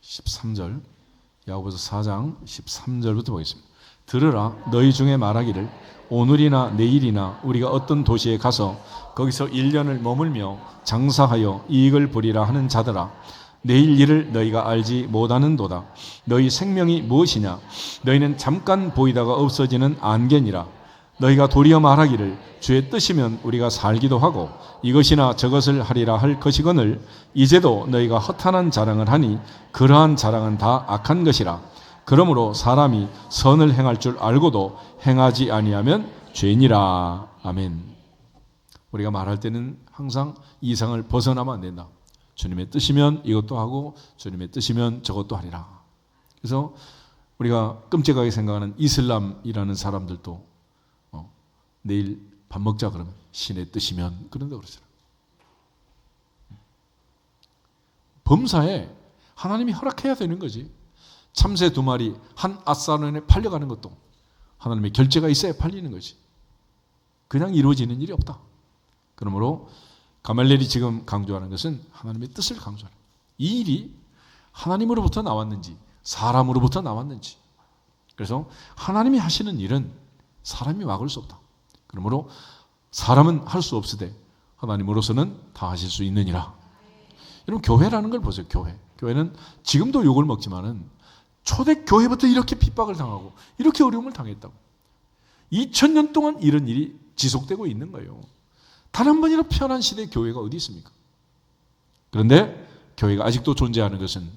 13절, 야고보서 4장 13절부터 보겠습니다. 들으라, 너희 중에 말하기를 오늘이나 내일이나 우리가 어떤 도시에 가서 거기서 1년을 머물며 장사하여 이익을 보리라 하는 자들아, 내일 일을 너희가 알지 못하는도다. 너희 생명이 무엇이냐? 너희는 잠깐 보이다가 없어지는 안개니라. 너희가 도리어 말하기를 주의 뜻이면 우리가 살기도 하고 이것이나 저것을 하리라 할 것이거늘 이제도 너희가 허탄한 자랑을 하니 그러한 자랑은 다 악한 것이라. 그러므로 사람이 선을 행할 줄 알고도 행하지 아니하면 죄니라. 아멘. 우리가 말할 때는 항상 이상을 벗어나면 안 된다. 주님의 뜻이면 이것도 하고 주님의 뜻이면 저것도 하리라. 그래서 우리가 끔찍하게 생각하는 이슬람이라는 사람들도 내일 밥 먹자 그러면 신의 뜻이면 그런다 그러잖아. 범사에 하나님이 허락해야 되는 거지. 참새 2마리 한 앗사론에 팔려가는 것도 하나님의 결제가 있어야 팔리는 거지. 그냥 이루어지는 일이 없다. 그러므로 가말렐이 지금 강조하는 것은 하나님의 뜻을 강조하는. 이 일이 하나님으로부터 나왔는지 사람으로부터 나왔는지. 그래서 하나님이 하시는 일은 사람이 막을 수 없다. 그러므로 사람은 할 수 없으되 하나님으로서는 다 하실 수 있느니라. 여러분, 교회라는 걸 보세요. 교회는 지금도 욕을 먹지만은 초대교회부터 이렇게 핍박을 당하고 이렇게 어려움을 당했다고. 2000년 동안 이런 일이 지속되고 있는 거예요. 단 한 번이나 편한 시대의 교회가 어디 있습니까? 그런데 교회가 아직도 존재하는 것은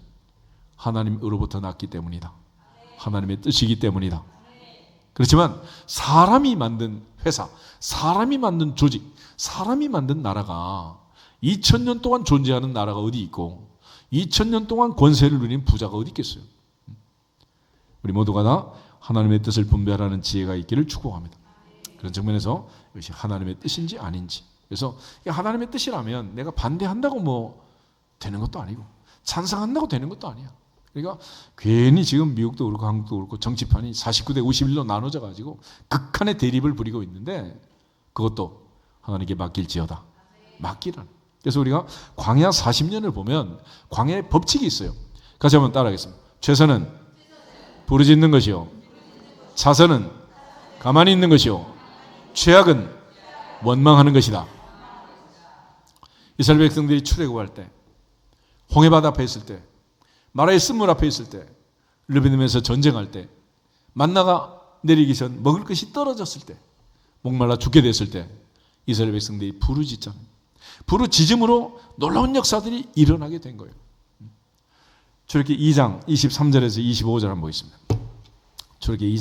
하나님으로부터 났기 때문이다. 하나님의 뜻이기 때문이다. 그렇지만 사람이 만든 회사, 사람이 만든 조직, 사람이 만든 나라가 2000년 동안 존재하는 나라가 어디 있고 2000년 동안 권세를 누린 부자가 어디 있겠어요? 우리 모두가 다 하나님의 뜻을 분별하는 지혜가 있기를 축복합니다. 그런 측면에서 이것이 하나님의 뜻인지 아닌지. 그래서 하나님의 뜻이라면 내가 반대한다고 뭐 되는 것도 아니고 찬성한다고 되는 것도 아니야. 그러니까 괜히 지금 미국도 그렇고 한국도 그렇고 정치판이 49대 51로 나눠져 가지고 극한의 대립을 부리고 있는데 그것도 하나님께 맡길지어다. 맡기라는. 그래서 우리가 광야 40년을 보면 광야의 법칙이 있어요. 같이 한번 따라하겠습니다. 최선은 부르짖는 것이요 자선은 가만히 있는 것이요 죄악은 원망하는 것이다. 이스라엘 백성들이 출애굽할 때, 홍해바다 앞에 있을 때, 마라의 쓴물 앞에 있을 때, 르비딤에서 전쟁할 때, 만나가 내리기 전 먹을 것이 떨어졌을 때, 목말라 죽게 됐을 때 이스라엘 백성들이 부르짖잖아요. 부르짖음으로 놀라운 역사들이 일어나게 된 거예요. 출애굽기 2장 23절에서 25절 한번 보겠습니다. 출애굽기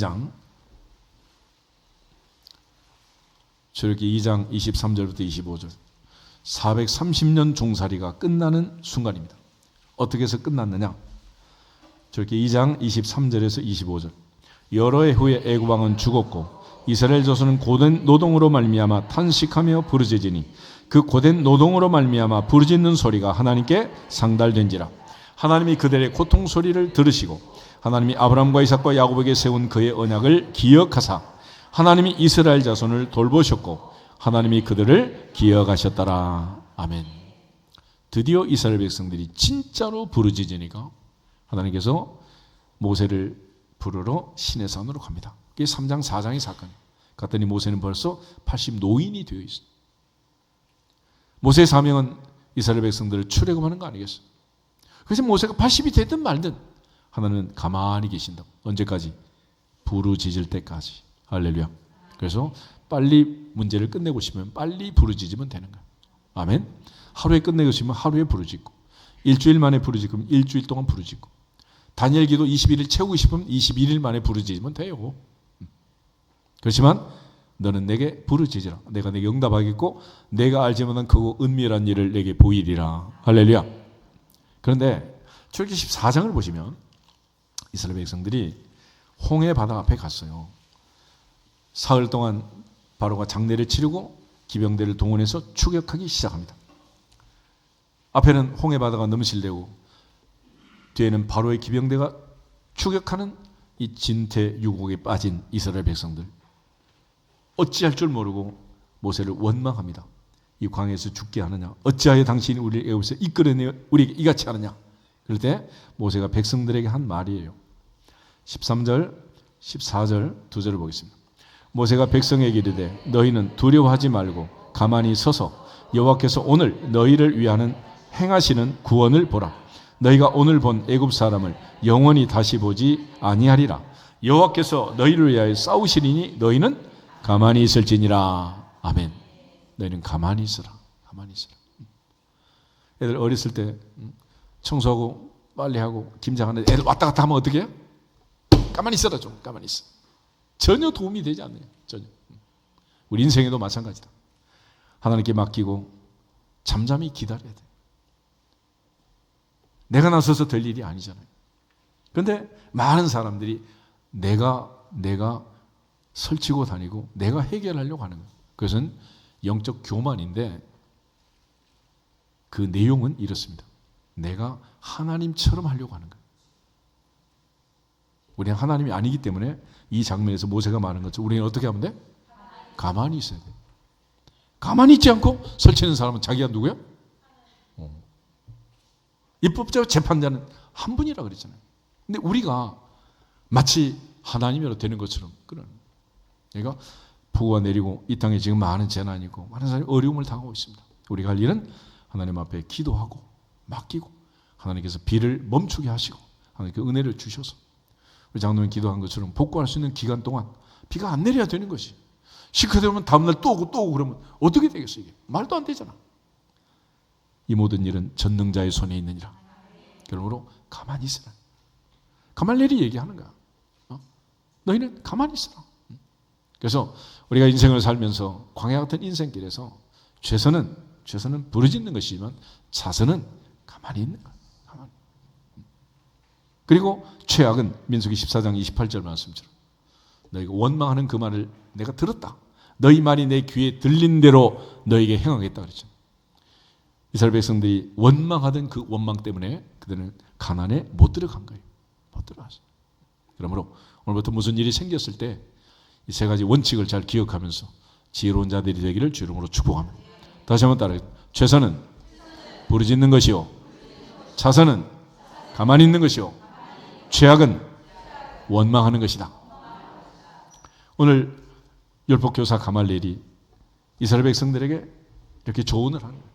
2장 23절부터 25절. 430년 종살이가 끝나는 순간입니다. 어떻게 해서 끝났느냐? 출애굽기 2장 23절에서 25절. 여러 해 후에 애굽 왕은 죽었고 이스라엘 자손은 고된 노동으로 말미암아 탄식하며 부르짖으니 그 고된 노동으로 말미암아 부르짖는 소리가 하나님께 상달된지라. 하나님이 그들의 고통 소리를 들으시고 하나님이 아브라함과 이삭과 야곱에게 세운 그의 언약을 기억하사 하나님이 이스라엘 자손을 돌보셨고 하나님이 그들을 기억하셨더라. 아멘. 드디어 이스라엘 백성들이 진짜로 부르짖으니까 하나님께서 모세를 부르러 시내산으로 갑니다. 그게 3장 4장의 사건이에요. 갔더니 모세는 벌써 80 노인이 되어 있어요. 모세의 사명은 이스라엘 백성들을 출애굽하는 거 아니겠어요? 그래서 모세가 80이 되든 말든 하나님은 가만히 계신다고. 언제까지? 부르짖을 때까지. 할렐루야. 그래서 빨리 문제를 끝내고 싶으면 빨리 부르짖으면 되는 거예요. 아멘. 하루에 끝내고 싶으면 하루에 부르짖고, 일주일 만에 부르짖으면 일주일 동안 부르짖고, 다니엘 기도 21일 채우고 싶으면 21일 만에 부르짖으면 돼요. 그렇지만 너는 내게 부르짖으라. 내가 내게 응답하겠고 내가 알지 못한 크고 은밀한 일을 내게 보이리라. 할렐루야. 그런데 출애굽기 14장을 보시면 이스라엘 백성들이 홍해 바다 앞에 갔어요. 사흘 동안 바로가 장례를 치르고 기병대를 동원해서 추격하기 시작합니다. 앞에는 홍해 바다가 넘실대고 뒤에는 바로의 기병대가 추격하는 이 진퇴유곡에 빠진 이스라엘 백성들. 어찌할 줄 모르고 모세를 원망합니다. 이 광야에서 죽게 하느냐? 어찌하여 당신이 우리를 애굽에서 이끌어내어 우리에게 이같이 하느냐? 그럴 때 모세가 백성들에게 한 말이에요. 13절, 14절 두 절을 보겠습니다. 모세가 백성에게 이르되 너희는 두려워하지 말고 가만히 서서 여호와께서 오늘 너희를 위하는 행하시는 구원을 보라. 너희가 오늘 본 애굽 사람을 영원히 다시 보지 아니하리라. 여호와께서 너희를 위하여 싸우시리니 너희는 가만히 있을지니라. 아멘. 너희는 가만히 있어라. 가만히 있어라. 애들 어렸을 때 청소하고 빨래하고 김장하는데 애들 왔다 갔다 하면 어떻게 해요? 가만히 있어라. 좀 가만히 있어. 전혀 도움이 되지 않네요. 전혀. 우리 인생에도 마찬가지다. 하나님께 맡기고 잠잠히 기다려야 돼. 내가 나서서 될 일이 아니잖아요. 그런데 많은 사람들이 내가 설치고 다니고 내가 해결하려고 하는 거예요. 그것은 영적 교만인데 그 내용은 이렇습니다. 내가 하나님처럼 하려고 하는 거예요. 우리는 하나님이 아니기 때문에 이 장면에서 모세가 말하는 것처럼 우리는 어떻게 하면 돼? 가만히 있어야 돼. 가만히 있지 않고 설치는 사람은 자기가 누구야? 입법자와 재판자는 한 분이라 그랬잖아요. 근데 우리가 마치 하나님으로 되는 것처럼 그런. 그러니까 폭우가 내리고 이 땅에 지금 많은 재난이 있고 많은 사람이 어려움을 당하고 있습니다. 우리가 할 일은 하나님 앞에 기도하고 맡기고 하나님께서 비를 멈추게 하시고 하나님께 은혜를 주셔서 우리 장로님 기도한 것처럼 복구할 수 있는 기간 동안 비가 안 내려야 되는 것이. 시커되면 다음날 또 오고 그러면 어떻게 되겠어 이게. 말도 안 되잖아. 이 모든 일은 전능자의 손에 있느니라. 그러므로 가만히 있으라. 가말리엘이 얘기하는 거야. 너희는 가만히 있어라. 그래서 우리가 인생을 살면서 광야 같은 인생길에서 최선은 부르짖는 것이지만 자선은 가만히 있는 거야. 가만히. 그리고 최악은 민수기 14장 28절 말씀처럼 너희가 원망하는 그 말을 내가 들었다. 너희 말이 내 귀에 들린 대로 너희에게 행하겠다 그랬죠. 이스라엘 백성들이 원망하던 그 원망 때문에 그들은 가나안에 못 들어간 거예요. 못 들어갔어요. 그러므로 오늘부터 무슨 일이 생겼을 때 이 세 가지 원칙을 잘 기억하면서 지혜로운 자들이 되기를 주 이름으로 축복합니다. 다시 한번 따라해요. 최선은 부르짖는 것이요 자선은 가만히 있는 것이요 죄악은 원망하는 것이다. 오늘 율법교사 가말리엘이 이스라엘 백성들에게 이렇게 조언을 하는 거예요.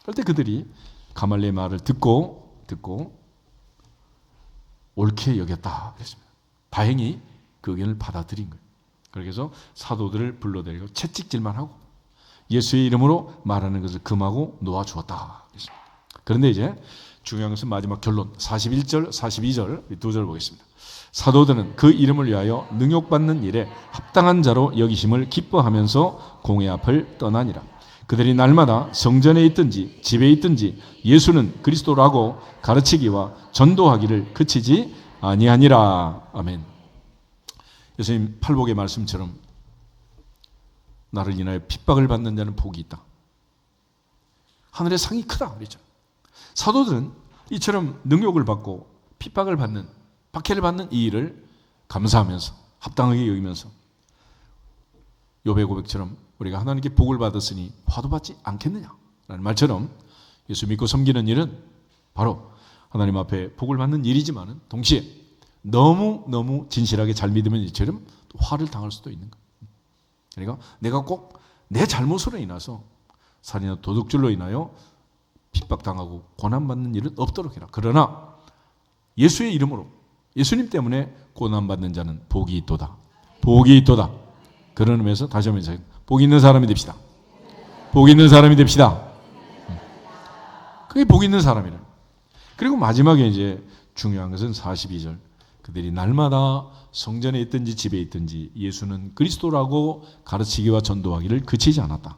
그럴 때 그들이 가말리엘의 말을 듣고 옳게 여겼다 그랬습니다. 다행히 그 의견을 받아들인 거예요. 그래서 사도들을 불러들이고 채찍질만 하고 예수의 이름으로 말하는 것을 금하고 놓아주었다 그랬습니다. 그런데 이제 중요한 것은 마지막 결론 41절, 42절 두 절 보겠습니다. 사도들은 그 이름을 위하여 능욕받는 일에 합당한 자로 여기심을 기뻐하면서 공회 앞을 떠나니라. 그들이 날마다 성전에 있든지 집에 있든지 예수는 그리스도라고 가르치기와 전도하기를 그치지 아니하니라. 아멘. 예수님 팔복의 말씀처럼 나를 인하여 핍박을 받는 자는 복이 있다. 하늘의 상이 크다 그랬죠. 사도들은 이처럼 능욕을 받고 핍박을 받는, 박해를 받는 이 일을 감사하면서 합당하게 여기면서 욥의 고백처럼 우리가 하나님께 복을 받았으니 화도 받지 않겠느냐라는 말처럼 예수 믿고 섬기는 일은 바로 하나님 앞에 복을 받는 일이지만 동시에 너무 진실하게 잘 믿으면 이처럼 화를 당할 수도 있는 거예요. 그러니까 내가 꼭 내 잘못으로 인해서 살인이나 도둑질로 인하여 핍박당하고 고난받는 일은 없도록 해라. 그러나 예수의 이름으로 예수님 때문에 고난받는 자는 복이 있도다. 복이 있도다. 그런 의미에서 다시 한번 복 있는 사람이 됩시다. 복 있는 사람이 됩시다. 그게 복 있는 사람이라. 그리고 마지막에 이제 중요한 것은 42절. 그들이 날마다 성전에 있든지 집에 있든지 예수는 그리스도라고 가르치기와 전도하기를 그치지 않았다.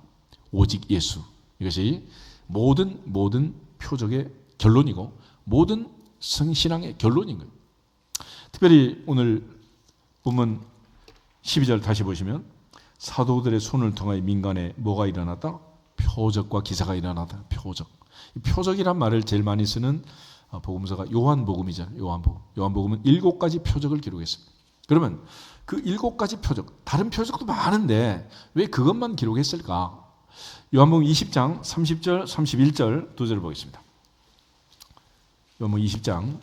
오직 예수. 이것이 모든 표적의 결론이고 모든 성신앙의 결론인 거예요. 특별히 오늘 본문 12절 다시 보시면 사도들의 손을 통하여 민간에 뭐가 일어났다? 표적과 기사가 일어났다. 표적. 이 표적이란 말을 제일 많이 쓰는 복음서가 요한복음이잖아요. 요한복음은 7가지 표적을 기록했습니다. 그러면 그 7가지 표적, 다른 표적도 많은데 왜 그것만 기록했을까? 요한복음 20장 30절, 31절 두 절을 보겠습니다. 요한복음 20장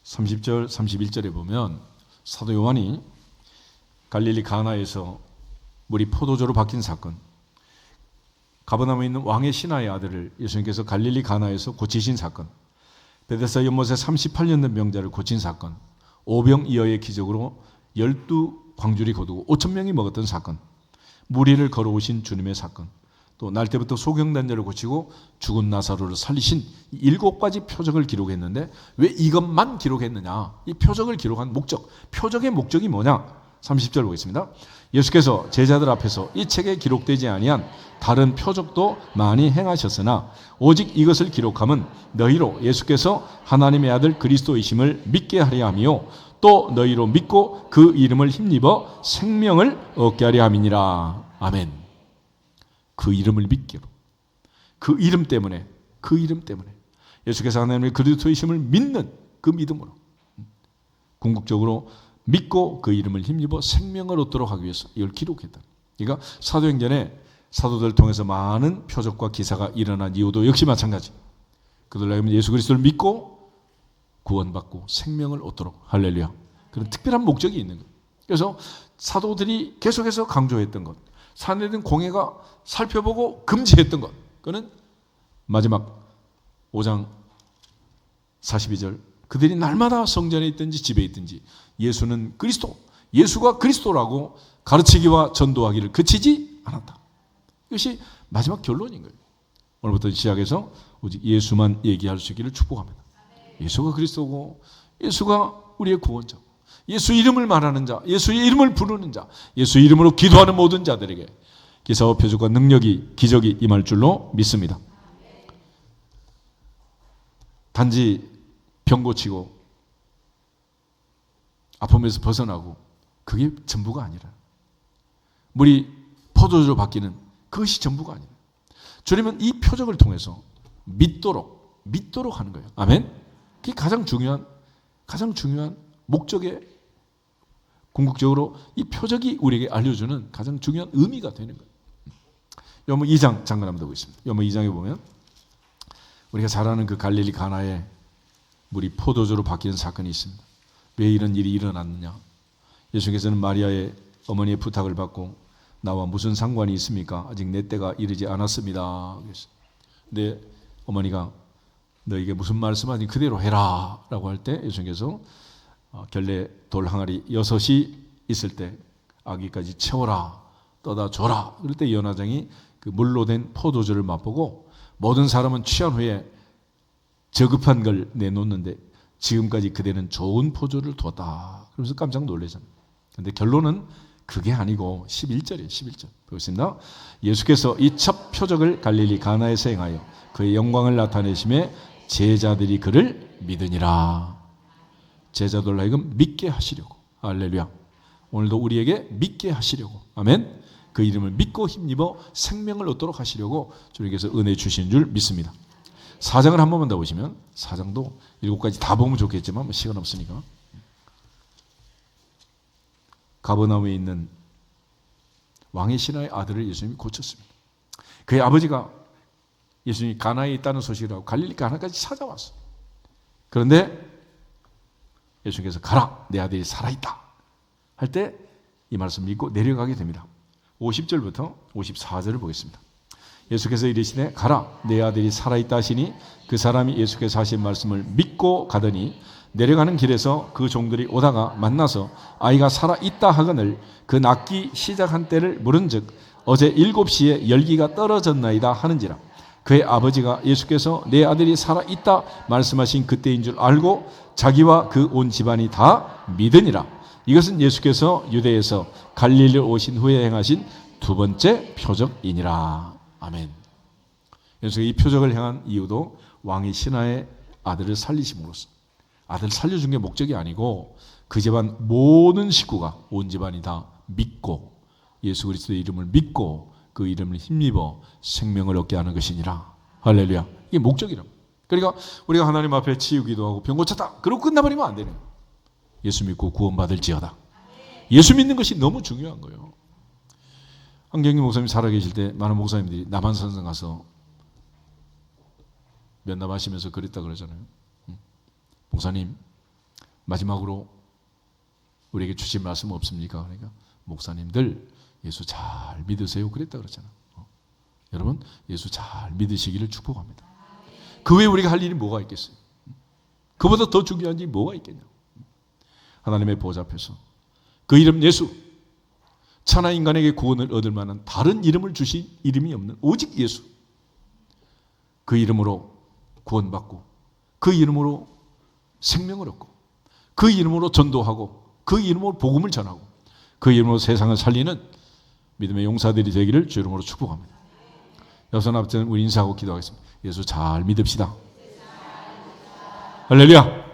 30절, 31절에 보면 사도 요한이 갈릴리 가나에서 물이 포도주로 바뀐 사건, 가버나움에 있는 왕의 신하의 아들을 예수님께서 갈릴리 가나에서 고치신 사건, 베데스다 연못에 38년 된 병자를 고친 사건, 오병이어의 기적으로 12광줄이 거두고 5천 명이 먹었던 사건, 무리를 걸어오신 주님의 사건, 또 날 때부터 소경된 자를 고치고 죽은 나사로를 살리신 7가지 표적을 기록했는데 왜 이것만 기록했느냐? 이 표적을 기록한 목적, 표적의 목적이 뭐냐? 30절 보겠습니다. 예수께서 제자들 앞에서 이 책에 기록되지 아니한 다른 표적도 많이 행하셨으나 오직 이것을 기록함은 너희로 예수께서 하나님의 아들 그리스도이심을 믿게 하려 함이요 또 너희로 믿고 그 이름을 힘입어 생명을 얻게 하려 함이니라. 아멘. 그 이름을 믿기로, 그 이름 때문에 예수께서 하나님의 그리스도이심을 믿는 그 믿음으로 궁극적으로 믿고 그 이름을 힘입어 생명을 얻도록 하기 위해서 이걸 기록했다. 그러니까 사도행전에 사도들을 통해서 많은 표적과 기사가 일어난 이유도 역시 마찬가지. 그들로 하여금 예수 그리스도를 믿고 구원받고 생명을 얻도록, 할렐루야, 그런 특별한 목적이 있는 거예요. 그래서 사도들이 계속해서 강조했던 것, 사내된 공회가 살펴보고 금지했던 것, 그거는 마지막 5장 42절 그들이 날마다 성전에 있든지 집에 있든지 예수는 그리스도, 예수가 그리스도라고 가르치기와 전도하기를 그치지 않았다. 이것이 마지막 결론인 거예요. 오늘부터 시작해서 오직 예수만 얘기할 수 있기를 축복합니다. 예수가 그리스도고 예수가 우리의 구원자, 예수 이름을 말하는 자, 예수의 이름을 부르는 자, 예수 이름으로 기도하는 모든 자들에게 기사와 표적과 능력이, 기적이 임할 줄로 믿습니다. 단지 병 고치고 아픔에서 벗어나고 그게 전부가 아니라, 물이 포도주로 바뀌는 그것이 전부가 아니라, 주님은 이 표적을 통해서 믿도록 하는 거예요. 아멘. 그게 가장 중요한 목적의, 궁극적으로 이 표적이 우리에게 알려주는 가장 중요한 의미가 되는 거예요. 요한복음 2장 잠깐 한번 보겠습니다. 요한복음 2장에 보면 우리가 잘 아는 그 갈릴리 가나에 물이 포도주로 바뀌는 사건이 있습니다. 왜 이런 일이 일어났느냐? 예수께서는 마리아의 어머니의 부탁을 받고 나와 무슨 상관이 있습니까? 아직 내 때가 이르지 않았습니다. 근데 어머니가 너에게 무슨 말씀하니 그대로 해라 라고 할 때 예수님께서 결례 돌 항아리 6이 있을 때 아기까지 채워라 떠다 줘라. 그럴 때 연화장이 그 물로 된 포도주를 맛보고 모든 사람은 취한 후에 저급한 걸 내놓는데 지금까지 그대는 좋은 포도를 뒀다. 그러면서 깜짝 놀라잖아요. 그런데 결론은 그게 아니고 11절이에요. 11절 보겠습니다. 예수께서 이 첫 표적을 갈릴리 가나에서 행하여 그의 영광을 나타내심에 제자들이 그를 믿으니라. 제자들 하여금 믿게 하시려고. 할렐루야. 오늘도 우리에게 믿게 하시려고. 아멘. 그 이름을 믿고 힘입어 생명을 얻도록 하시려고 주님께서 은혜 주신 줄 믿습니다. 4장을 한 번만 더 보시면 4장도 7가지 다 보면 좋겠지만 뭐 시간 없으니까. 가버나움에 있는 왕의 신하의 아들을 예수님이 고쳤습니다. 그의 아버지가 예수님이 가나에 있다는 소식을 하고 갈릴리 가나까지 찾아왔어요. 그런데 예수님께서 가라 내 아들이 살아있다 할 때 이 말씀 믿고 내려가게 됩니다. 50절부터 54절을 보겠습니다. 예수께서 이르시되 가라 내 아들이 살아있다 하시니 그 사람이 예수께서 하신 말씀을 믿고 가더니 내려가는 길에서 그 종들이 오다가 만나서 아이가 살아있다 하거늘 그 낫기 시작한 때를 물은즉 어제 7시에 열기가 떨어졌나이다 하는지라. 그의 아버지가 예수께서 내 아들이 살아있다 말씀하신 그때인 줄 알고 자기와 그 온 집안이 다 믿으니라. 이것은 예수께서 유대에서 갈릴리로 오신 후에 행하신 두 번째 표적이니라. 아멘. 예수가 이 표적을 행한 이유도 왕의 신하의 아들을 살리심으로써. 아들 살려준 게 목적이 아니고 그 집안 모든 식구가 온 집안이 다 믿고 예수 그리스도의 이름을 믿고 그 이름을 힘입어 생명을 얻게 하는 것이니라. 할렐루야. 이게 목적이라. 그러니까 우리가 하나님 앞에 치유기도 하고 병 고쳤다. 그러고 끝나버리면 안 되네요. 예수 믿고 구원받을지어다. 예수 믿는 것이 너무 중요한 거예요. 한경희 목사님 살아계실 때 많은 목사님들이 남한산성 가서 면담하시면서 그랬다 그러잖아요. 목사님 마지막으로 우리에게 주신 말씀 없습니까? 그러니까 목사님들 예수 잘 믿으세요 그랬다 그러잖아요. 여러분 예수 잘 믿으시기를 축복합니다. 그 외에 우리가 할 일이 뭐가 있겠어요? 그보다 더 중요한 일이 뭐가 있겠냐? 하나님의 보좌 앞에서 그 이름 예수 천하 인간에게 구원을 얻을 만한 다른 이름을 주신 이름이 없는 오직 예수. 그 이름으로 구원받고 그 이름으로 생명을 얻고 그 이름으로 전도하고 그 이름으로 복음을 전하고 그 이름으로 세상을 살리는 믿음의 용사들이 되기를 주 이름으로 축복합니다. 여섯 앞에는 우리 인사하고 기도하겠습니다. 예수 잘 믿읍시다. 할렐루야.